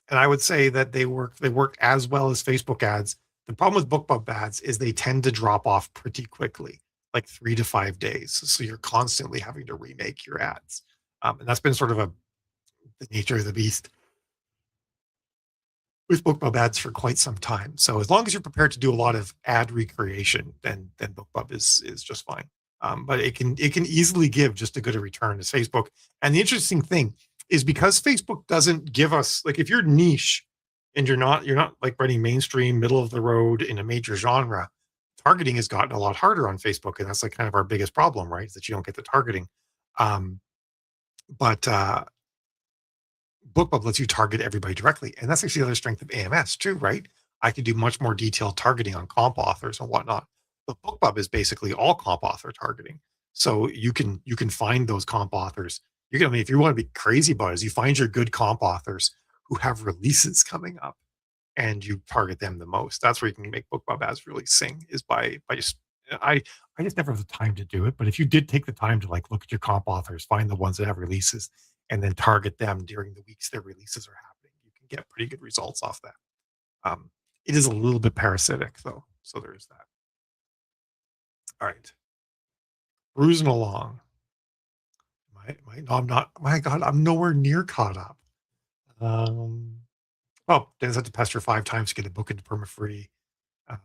and I would say that they work as well as Facebook ads. The problem with BookBub ads is they tend to drop off pretty quickly, like 3 to 5 days. So you're constantly having to remake your ads. And that's been sort of the nature of the beast with BookBub ads for quite some time. So as long as you're prepared to do a lot of ad recreation, then BookBub is just fine. But it can easily give just as good a return as Facebook. And the interesting thing is because Facebook doesn't give us, like, if you're niche and you're not like writing mainstream, middle of the road in a major genre, targeting has gotten a lot harder on Facebook, and that's like kind of our biggest problem, right? Is that you don't get the targeting. But BookBub lets you target everybody directly, and that's actually the other strength of AMS too, right? I can do much more detailed targeting on comp authors and whatnot. But BookBub is basically all comp author targeting, so you can find those comp authors. I mean, if you want to be crazy about it, you find your good comp authors who have releases coming up, and you target them the most. That's where you can make BookBub ads really sing, is by just I just never have the time to do it. But if you did take the time to like look at your comp authors, find the ones that have releases, and then target them during the weeks their releases are happening, you can get pretty good results off that. It is a little bit parasitic though, so there's that. All right, cruising along. No, I'm not. My God, I'm nowhere near caught up. Oh, Dennis had to pester 5 times to get a book into perma-free. Um,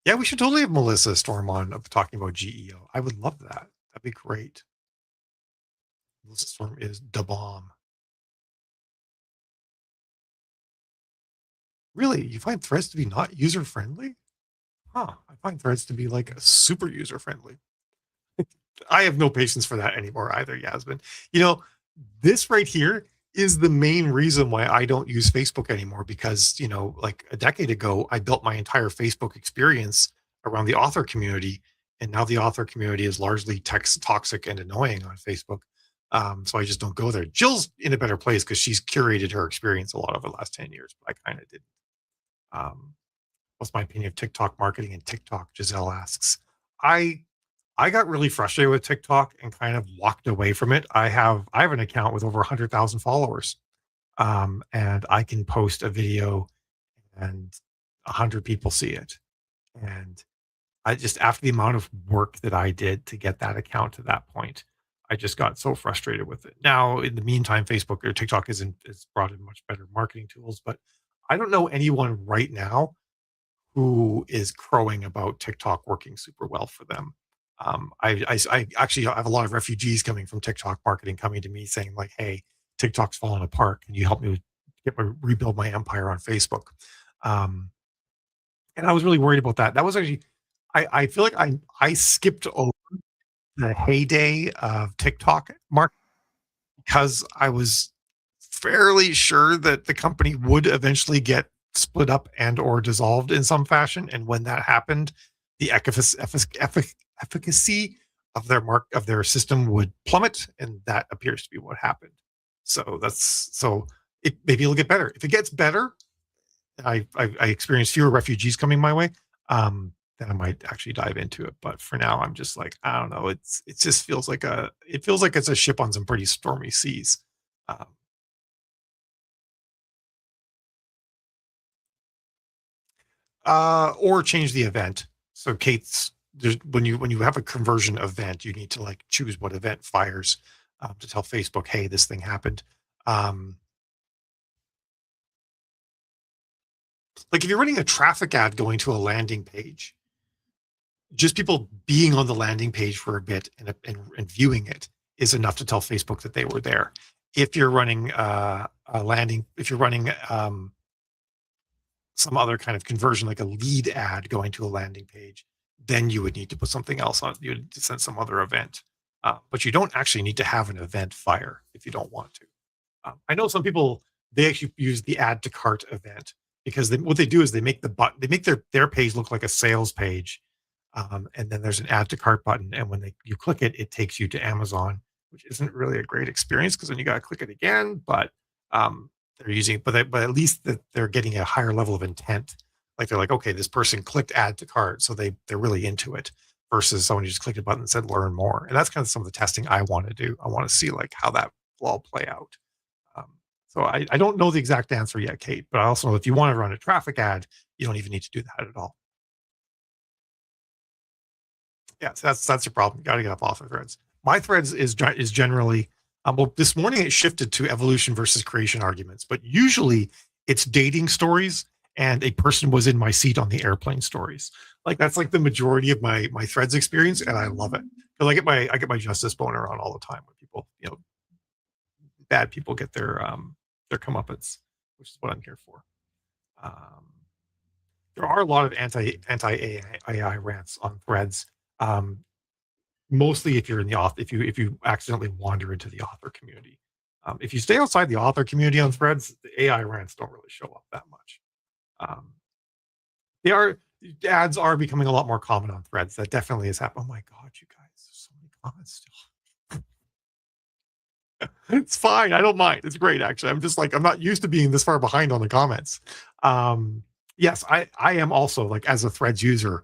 yeah, we should totally have Melissa Storm on talking about GEO. I would love that. That'd be great. Melissa Storm is the bomb. Really? You find Threads to be not user friendly? Huh. I find Threads to be like super user friendly. I have no patience for that anymore either, Yasmin. This right here is the main reason why I don't use Facebook anymore, because, like a decade ago, I built my entire Facebook experience around the author community. And now the author community is largely toxic and annoying on Facebook. So I just don't go there. Jill's in a better place because she's curated her experience a lot over the last 10 years, but I kind of didn't. What's my opinion of TikTok marketing and TikTok? Giselle asks. I got really frustrated with TikTok and kind of walked away from it. I have an account with over 100,000 followers, and I can post a video and 100 people see it. And I just, after the amount of work that I did to get that account to that point, I just got so frustrated with it. Now, in the meantime, Facebook or TikTok has brought in much better marketing tools, but I don't know anyone right now who is crowing about TikTok working super well for them. I actually have a lot of refugees coming from TikTok marketing coming to me saying like, "Hey, TikTok's falling apart. Can you help me rebuild my empire on Facebook?" And I was really worried about that. That was actually, I feel like I skipped over the heyday of TikTok mark because I was fairly sure that the company would eventually get split up and or dissolved in some fashion. And when that happened, the efficacy of their system would plummet, and that appears to be what happened. So it maybe it'll get better. If it gets better, I experience fewer refugees coming my way. Then I might actually dive into it. But for now, I'm just like, I don't know. It just feels like it's a ship on some pretty stormy seas. Um, or change the event. So Kate's when you have a conversion event, you need to like choose what event fires to tell Facebook, hey, this thing happened. Um, like if you're running a traffic ad going to a landing page, just people being on the landing page for a bit and viewing it is enough to tell Facebook that they were there. If you're running if you're running some other kind of conversion, like a lead ad going to a landing page, then you would need to put something else on. You would send some other event, but you don't actually need to have an event fire if you don't want to. I know some people they actually use the add to cart event because what they do is they make their page look like a sales page, and then there's an add to cart button, and when you click it, it takes you to Amazon, which isn't really a great experience because then you got to click it again. But they're using, but at least that they're getting a higher level of intent. Like they're like, okay, this person clicked add to cart, so they're really into it. Versus someone who just clicked a button and said learn more, and that's kind of some of the testing I want to do. I want to see like how that will all play out. Um, so I don't know the exact answer yet, Kate, but I also know if you want to run a traffic ad, you don't even need to do that at all. Yeah, so that's your problem. You got to get up off of threads. My threads is generally well. This morning it shifted to evolution versus creation arguments, but usually it's dating stories and a person was in my seat on the airplane stories. Like that's like the majority of my threads experience, and I love it because I get my justice boner on all the time when people bad people get their comeuppance, which is what I'm here for. Um, there are a lot of anti AI rants on threads. Um, Mostly if you're in the author, if you accidentally wander into the author community. If you stay outside the author community on threads, the AI rants don't really show up that much. Um, they are ads are becoming a lot more common on threads. That definitely has happened. Oh my god, you guys, there's so many comments still. It's fine. I don't mind. It's great actually. I'm just like I'm not used to being this far behind on the comments. Yes, I am also like as a threads user,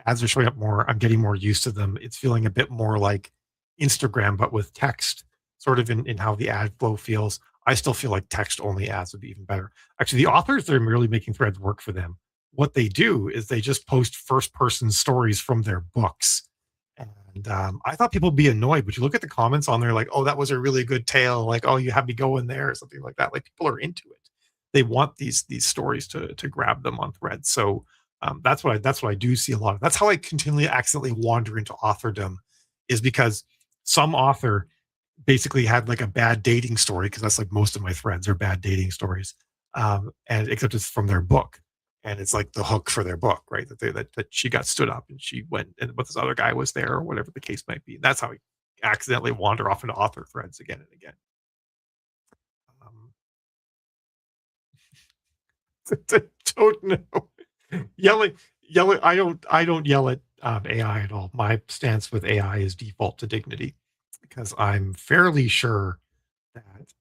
ads are showing up more. I'm getting more used to them. It's feeling a bit more like Instagram, but with text, sort of in how the ad flow feels. I still feel like text only ads would be even better. Actually, the authors that are merely making threads work for them. What they do is they just post first person stories from their books. And I thought people would be annoyed, but you look at the comments on there, like, oh, that was a really good tale. Like, oh, you had me going there, or something like that. Like, people are into it. They want these stories to grab them on threads. So that's what I do see a lot of. That's how I continually accidentally wander into authordom, is because some author basically had like a bad dating story, because that's like most of my threads are bad dating stories, and except it's from their book, and it's like the hook for their book, right? That she got stood up and she went, and but this other guy was there, or whatever the case might be. That's how I accidentally wander off into author threads again and again. Um, I don't know. Yelling, yelling. I don't yell at AI at all. My stance with AI is default to dignity, because I'm fairly sure that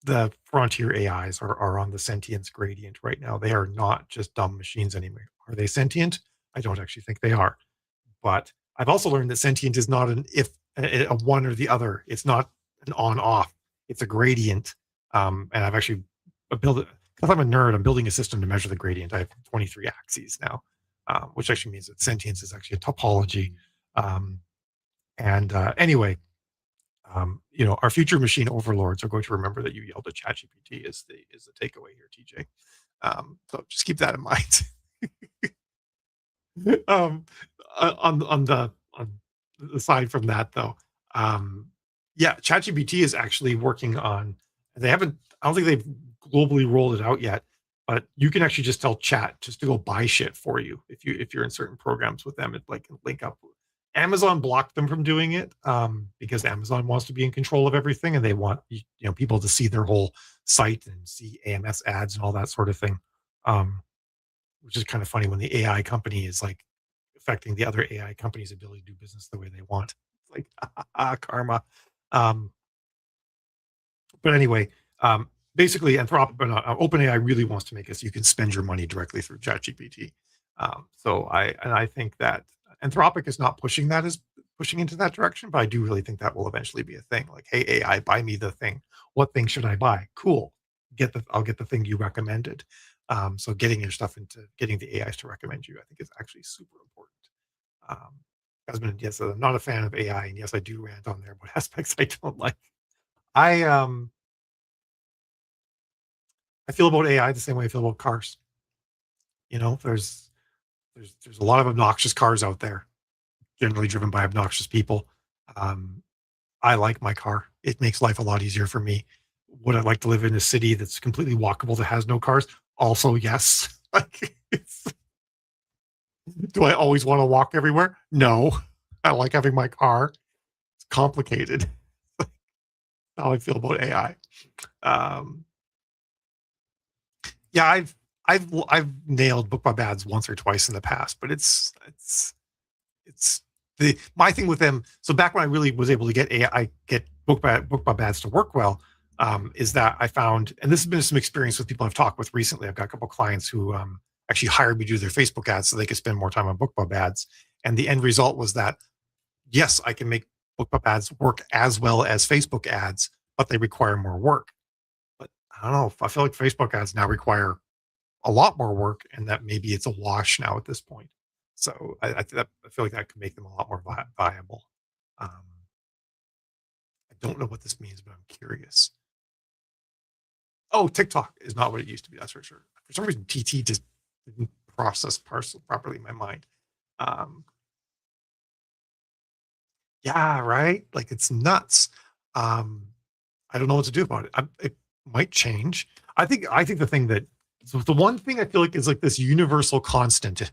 the frontier AIs are on the sentience gradient right now. They are not just dumb machines anymore. Are they sentient? I don't actually think they are. But I've also learned that sentient is not an if a one or the other. It's not an on off. It's a gradient. And I've actually built it because I'm a nerd. I'm building a system to measure the gradient. I have 23 axes now, which actually means that sentience is actually a topology. Um, and anyway, our future machine overlords are going to remember that you yelled at ChatGPT is the takeaway here, TJ. So just keep that in mind. um, on aside from that though, yeah, ChatGPT is actually working on. They haven't. I don't think they've globally rolled it out yet, but you can actually just tell Chat just to go buy shit for you if you're in certain programs with them. It like can link up. Amazon blocked them from doing it, because Amazon wants to be in control of everything, and they want people to see their whole site and see AMS ads and all that sort of thing. Um, which is kind of funny when the AI company is like affecting the other AI company's ability to do business the way they want. like karma. Um, but anyway, basically, OpenAI really wants to make it so you can spend your money directly through ChatGPT. I think that Anthropic is not pushing that as pushing into that direction, but I do really think that will eventually be a thing. Like, hey, AI, buy me the thing. What thing should I buy? Cool. I'll get the thing you recommended. So getting your stuff into getting the AIs to recommend you, I think is actually super important. Yes, I'm not a fan of AI, and yes, I do rant on there, but aspects I don't like. I um I feel about AI the same way I feel about cars. You know, there's a lot of obnoxious cars out there, generally driven by obnoxious people. Um, I like my car. It makes life a lot easier for me. Would I like to live in a city that's completely walkable that has no cars? Also, yes. Like, do I always want to walk everywhere? No. I like having my car. It's complicated. How I feel about AI. Um, yeah, I've nailed BookBub ads once or twice in the past, but it's the my thing with them. So back when I really was able to get AI, get BookBub ads to work well, is that I found, and this has been some experience with people I've talked with recently. I've got a couple clients who actually hired me to do their Facebook ads so they could spend more time on BookBub ads, and the end result was that yes, I can make BookBub ads work as well as Facebook ads, but they require more work. But I don't know. I feel like Facebook ads now require a lot more work, and that maybe it's a wash now at this point. So I feel like that could make them a lot more viable. I don't know what this means, but I'm curious. Oh, TikTok is not what it used to be. That's for sure. For some reason, TT just didn't process parcel properly in my mind. Um, yeah, right. Like it's nuts. Um, I don't know what to do about it. It might change. I think the thing that so the one thing I feel like is like this universal constant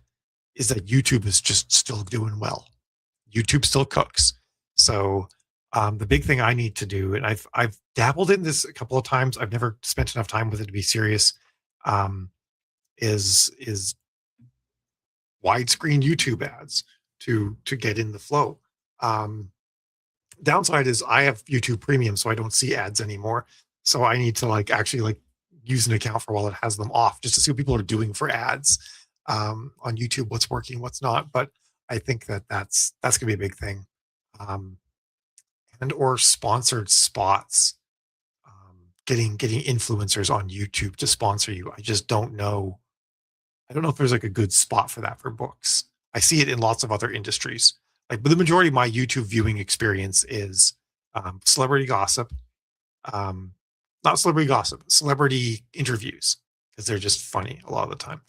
is that YouTube is just still doing well. YouTube still cooks. So the big thing I need to do, and I've dabbled in this a couple of times. I've never spent enough time with it to be serious. Um, is widescreen YouTube ads to get in the flow. Um, Downside is I have YouTube Premium, so I don't see ads anymore. So I need to like actually like use an account for a while that has them off just to see what people are doing for ads on YouTube, what's working, what's not. But I think that that's gonna be a big thing. Um, and or sponsored spots, getting influencers on YouTube to sponsor you. I just don't know. I don't know if there's like a good spot for that for books. I see it in lots of other industries. Like, but the majority of my YouTube viewing experience is celebrity gossip, um, not celebrity gossip, celebrity interviews because they're just funny a lot of the time.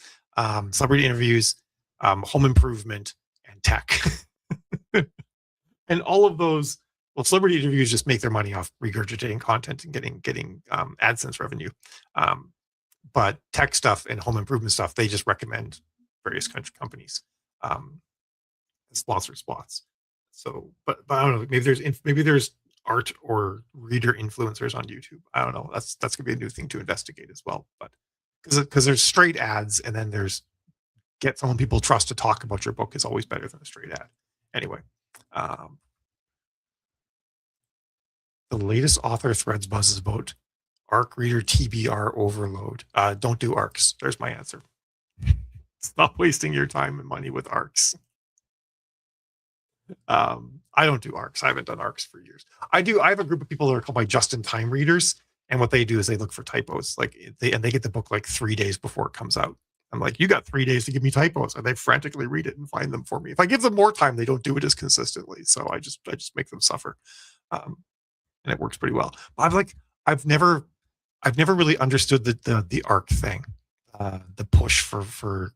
Celebrity interviews, home improvement, and tech, and all of those. Well, celebrity interviews just make their money off regurgitating content and getting AdSense revenue. Um, but tech stuff and home improvement stuff, they just recommend various companies um, sponsored spots. So, but I don't know. Maybe there's art or reader influencers on YouTube. I don't know. That's gonna be a new thing to investigate as well. But because there's straight ads, and then there's get someone people trust to talk about your book is always better than a straight ad. Anyway, um, the latest author threads buzz is about ARC reader TBR overload. Don't do ARCs. There's my answer. Stop wasting your time and money with ARCs. I don't do ARCs. I haven't done ARCs for years. I have a group of people that are called my just-in-time readers, and what they do is they look for typos. Like they get the book like 3 days before it comes out. I'm like, you got 3 days to give me typos, and they frantically read it and find them for me. If I give them more time, they don't do it as consistently. So I just make them suffer, and it works pretty well. But I've never I've never really understood the ARC thing, the push for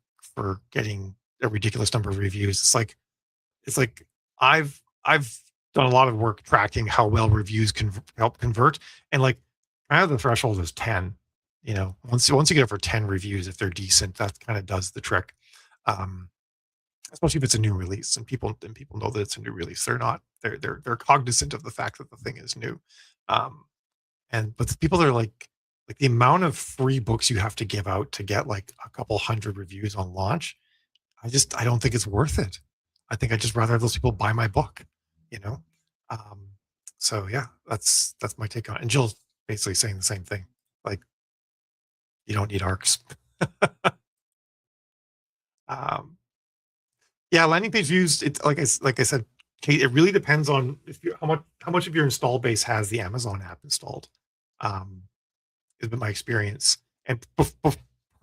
getting a ridiculous number of reviews. It's like I've done a lot of work tracking how well reviews can help convert, and like kind of the threshold is 10. You know, once you get over 10 reviews, if they're decent, that kind of does the trick. Um, Especially if it's a new release and people know that it's a new release. They're cognizant of the fact that the thing is new. Um, but the people that are like the amount of free books you have to give out to get like a couple hundred reviews on launch, I don't think it's worth it. I think I just rather have those people buy my book, you know? Um, so yeah, that's my take on it. And Jill's basically saying the same thing. Like, you don't need arcs. Um, yeah, landing page views. It's like I said, Kate. It really depends on if you how much of your install base has the Amazon app installed. Um, has been my experience. And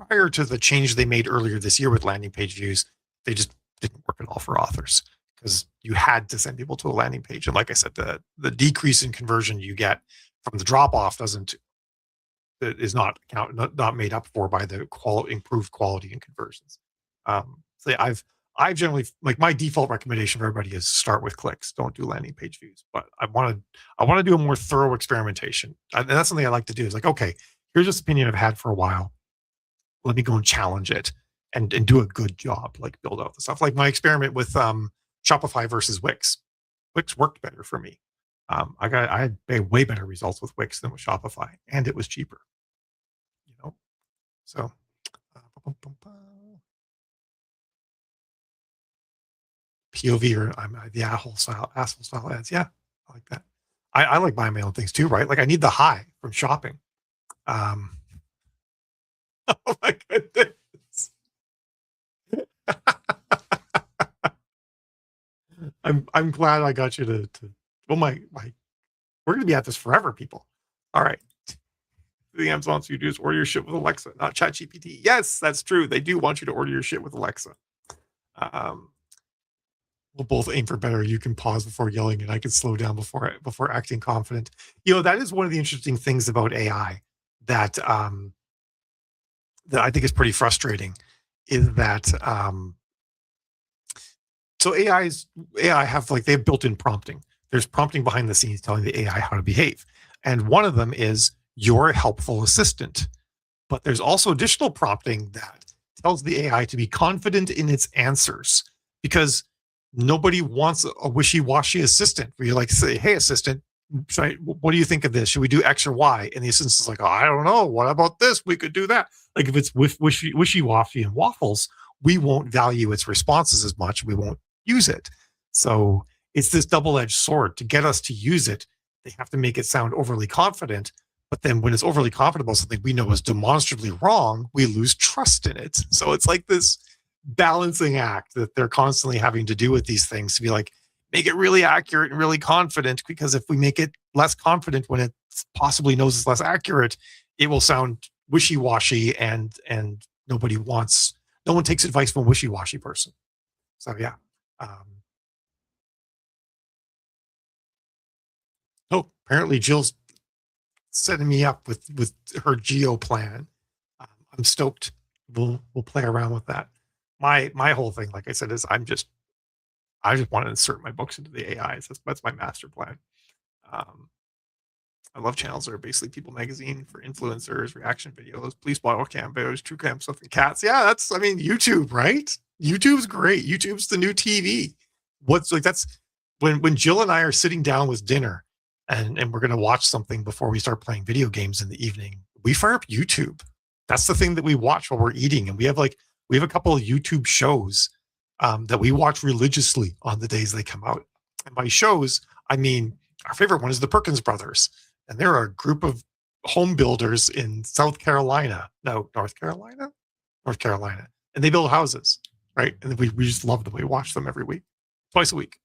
prior to the change they made earlier this year with landing page views, they just didn't work at all for authors because you had to send people to a landing page. And like I said, the decrease in conversion you get from the drop off is not made up for by the improved quality and conversions. So yeah, I've generally, like, my default recommendation for everybody is start with clicks. Don't do landing page views. But I want to do a more thorough experimentation. And that's something I like to do. Is like, okay, here's this opinion I've had for a while. Let me go and challenge it and do a good job, like build out the stuff. Like my experiment with Shopify versus Wix. Wix worked better for me. I had way better results with Wix than with Shopify, and it was cheaper. You know, so POV or the asshole style ads. Yeah, I like that. I like buying my own things too, right? Like I need the high from shopping. Um, oh my goodness. I'm glad I got you to well my we're gonna be at this forever, people. All right. The Amazon wants you to do is order your shit with Alexa, not ChatGPT. Yes, that's true. They do want you to order your shit with Alexa. Um, we'll both aim for better. You can pause before yelling, and I can slow down before acting confident. That is one of the interesting things about AI that that I think is pretty frustrating. Is that so AI have, like, they have built-in prompting. There's prompting behind the scenes telling the AI how to behave, and one of them is you're a helpful assistant. But there's also additional prompting that tells the AI to be confident in its answers, because nobody wants a wishy-washy assistant where you like say, "Hey, assistant, what do you think of this? Should we do X or Y?" And the assistant's is like, "Oh, I don't know. What about this? We could do that." Like if it's wishy-washy and waffles, we won't value its responses as much. We won't use it. So it's this double-edged sword. To get us to use it, they have to make it sound overly confident, but then when it's overly confident about something we know is demonstrably wrong, we lose trust in it. So it's like this balancing act that they're constantly having to do with these things to be like, make it really accurate and really confident, because if we make it less confident when it possibly knows it's less accurate, it will sound wishy-washy, and no one takes advice from a wishy-washy person. So yeah. Um, oh, apparently Jill's setting me up with her geo plan. I'm stoked. We'll play around with that. My whole thing, like I said, is I just want to insert my books into the AIs. That's my master plan. Um, I love channels that are basically People Magazine for influencers, reaction videos, police bottle cam videos, true crime stuff, and cats. Yeah, YouTube, right? YouTube's great. YouTube's the new TV. What's like that's when Jill and I are sitting down with dinner and we're gonna watch something before we start playing video games in the evening, we fire up YouTube. That's the thing that we watch while we're eating. And we have a couple of YouTube shows that we watch religiously on the days they come out. And by shows, I mean our favorite one is the Perkins Brothers, and they're a group of home builders in South Carolina. No, North Carolina, North Carolina, and they build houses, right? And we just love them. We watch them every week, twice a week.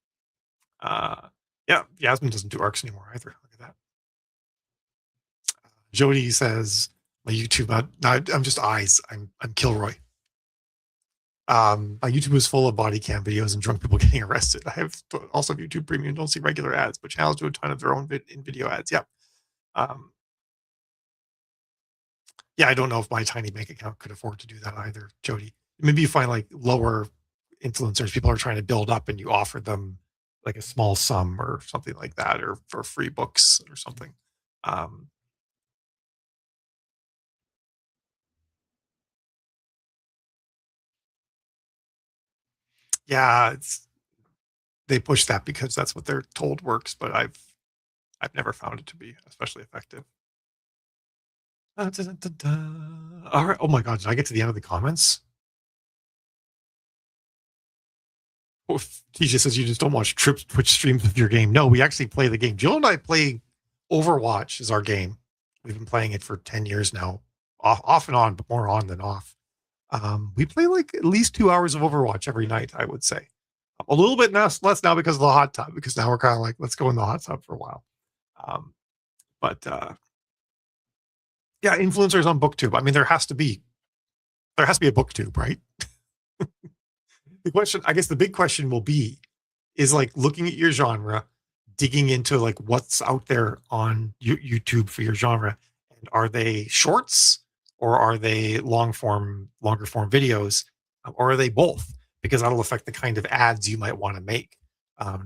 Yeah, Yasmin doesn't do arcs anymore either. Look at that. Jody says my YouTube. I'm just eyes. I'm Kilroy. My YouTube is full of body cam videos and drunk people getting arrested. I have also YouTube Premium. Don't see regular ads, but channels do a ton of their own in video ads. Yeah. Yeah, I don't know if my tiny bank account could afford to do that either, Jody. Maybe you find like lower influencers, people are trying to build up, and you offer them like a small sum or something like that, or for free books or something. Um, yeah, they push that because that's what they're told works, but I've never found it to be especially effective. Da, da, da, da. All right. Oh my God, did I get to the end of the comments? Oh, Tisha says you just don't watch Twitch streams of your game. No, we actually play the game. Jill and I play Overwatch is our game. We've been playing it for 10 years now, off and on, but more on than off. We play like at least 2 hours of Overwatch every night, I would say. A little bit less now because of the hot tub, because now we're kind of like, let's go in the hot tub for a while. But yeah, influencers on BookTube. I mean, there has to be a BookTube, right? The question, I guess the big question will be, is like looking at your genre, digging into like what's out there on YouTube for your genre. And are they shorts, or are they longer form videos, or are they both? Because that'll affect the kind of ads you might want to make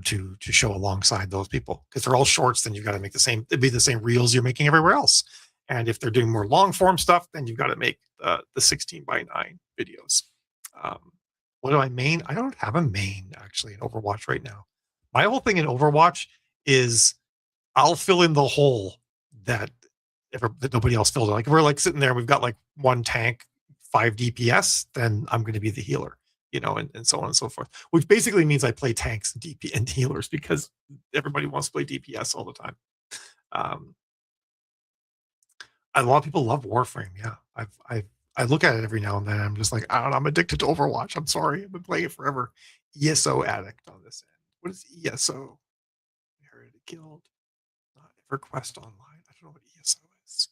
to show alongside those people. Because they're all shorts, then you've got to make it'd be the same reels you're making everywhere else. And if they're doing more long form stuff, then you've got to make the 16:9 videos. What do I main? I don't have a main actually in Overwatch right now. My whole thing in Overwatch is I'll fill in the hole that nobody else filled. Like if we're like sitting there, we've got like one tank, 5 DPS, then I'm going to be the healer, and so on and so forth. Which basically means I play tanks and DP and healers because everybody wants to play DPS all the time. A lot of people love Warframe. Yeah, I look at it every now and then. I'm just like, I don't know. I'm addicted to Overwatch. I'm sorry. I've been playing it forever. ESO addict on this end. What is ESO? Inherited Guild. Not EverQuest Online. I don't know what ESO is.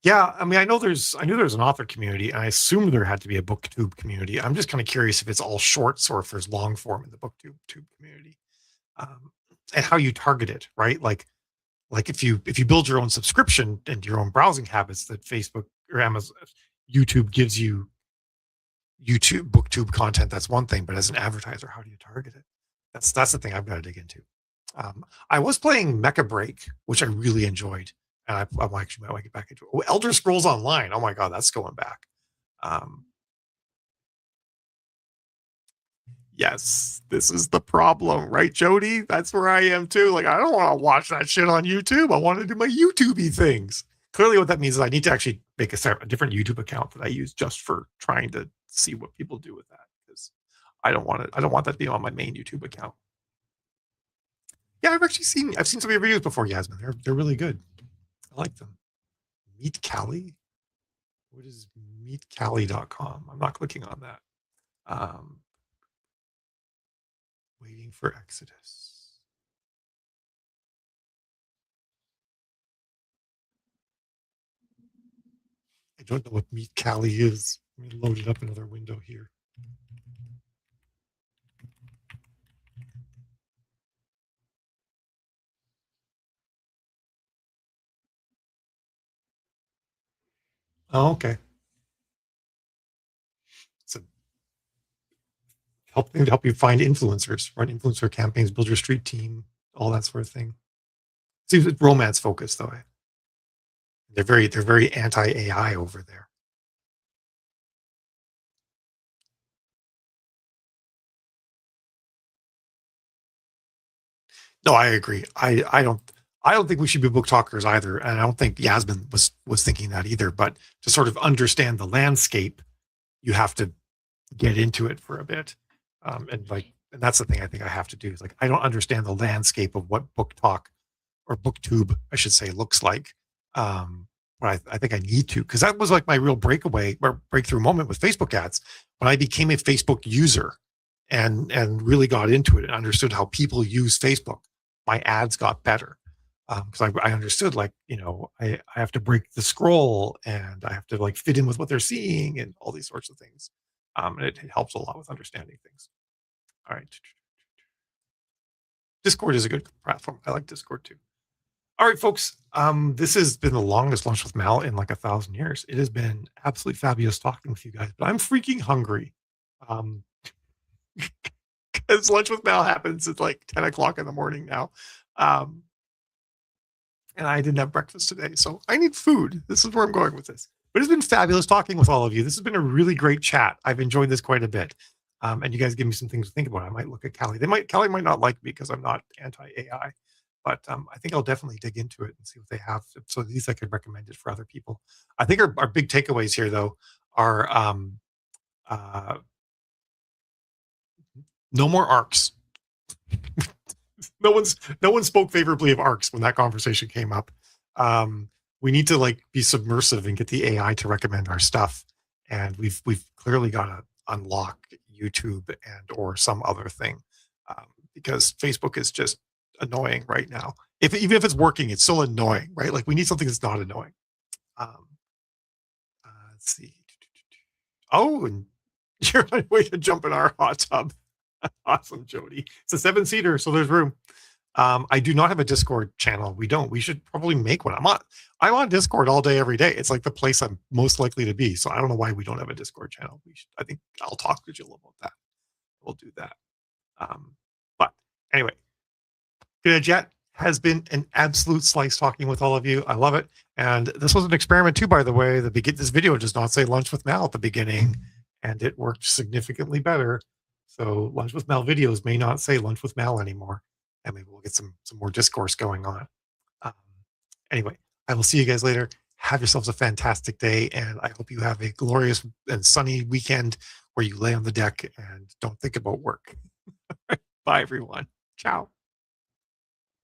Yeah, I mean, I knew there's an author community, and I assumed there had to be a BookTube community. I'm just kind of curious if it's all shorts or if there's long form in the BookTube community, and how you target it, right? Like if you build your own subscription and your own browsing habits that Facebook or Amazon, YouTube gives you BookTube content, that's one thing. But as an advertiser, how do you target it? That's the thing I've got to dig into. I was playing Mecha Break, which I really enjoyed, and I actually might get back into it. Oh, Elder Scrolls Online. Oh my god, that's going back. Yes, this is the problem, right, Jody? That's where I am too. Like, I don't want to watch that shit on YouTube. I want to do my YouTubey things. Clearly, what that means is I need to actually make a different YouTube account that I use just for trying to see what people do with that, because I don't want that to be on my main YouTube account. Yeah, I've seen some of your videos before, Yasmin. They're really good. I like them. Meet Callie? What is meetcallie.com? I'm not clicking on that. Waiting for Exodus. I don't know what Meet Callie is. Let me load it up another window here. Oh, okay. It's a help you find influencers, run influencer campaigns, build your street team, all that sort of thing. Seems it's romance focused though. They're very anti-AI over there. No, I agree. I don't think we should be book talkers either, and I don't think Yasmin was thinking that either. But to sort of understand the landscape, you have to get into it for a bit, and that's the thing I think I have to do. Is like I don't understand the landscape of what book talk or booktube, I should say, looks like. But I think I need to, because that was like my real breakthrough moment with Facebook ads when I became a Facebook user and really got into it and understood how people use Facebook. My ads got better because I understood, like, I have to break the scroll and I have to like fit in with what they're seeing and all these sorts of things. And it helps a lot with understanding things. All right. Discord is a good platform. I like Discord too. All right, folks. This has been the longest lunch with Mal in like 1,000 years. It has been absolutely fabulous talking with you guys, but I'm freaking hungry. Because lunch with Mal happens at like 10 o'clock in the morning now. And I didn't have breakfast today, so I need food. This is where I'm going with this. But it's been fabulous talking with all of you. This has been a really great chat. I've enjoyed this quite a bit. And you guys give me some things to think about. I might look at Callie. Callie might not like me because I'm not anti-AI, but I think I'll definitely dig into it and see what they have. So at least I could recommend it for other people. I think our big takeaways here, though, are No more ARCs. No one spoke favorably of ARCs when that conversation came up. We need to like be submersive and get the AI to recommend our stuff. And we've clearly got to unlock YouTube and or some other thing, because Facebook is just annoying right now. If even if it's working, it's still annoying, right? Like we need something that's not annoying. Um, let's see. Oh, and you're on your way to jump in our hot tub. Awesome, Jody. It's a 7-seater, so there's room. I do not have a Discord channel. We don't. We should probably make one. I'm on Discord all day, every day. It's like the place I'm most likely to be. So I don't know why we don't have a Discord channel. I think I'll talk to Jill about that. We'll do that. But anyway, Good Jet has been an absolute slice talking with all of you. I love it. And this was an experiment too, by the way. This video does not say Lunch with Mal at the beginning, and it worked significantly better. So Lunch with Mal videos may not say Lunch with Mal anymore, and maybe we'll get some more discourse going on. Anyway, I will see you guys later. Have yourselves a fantastic day, and I hope you have a glorious and sunny weekend where you lay on the deck and don't think about work. Bye, everyone. Ciao.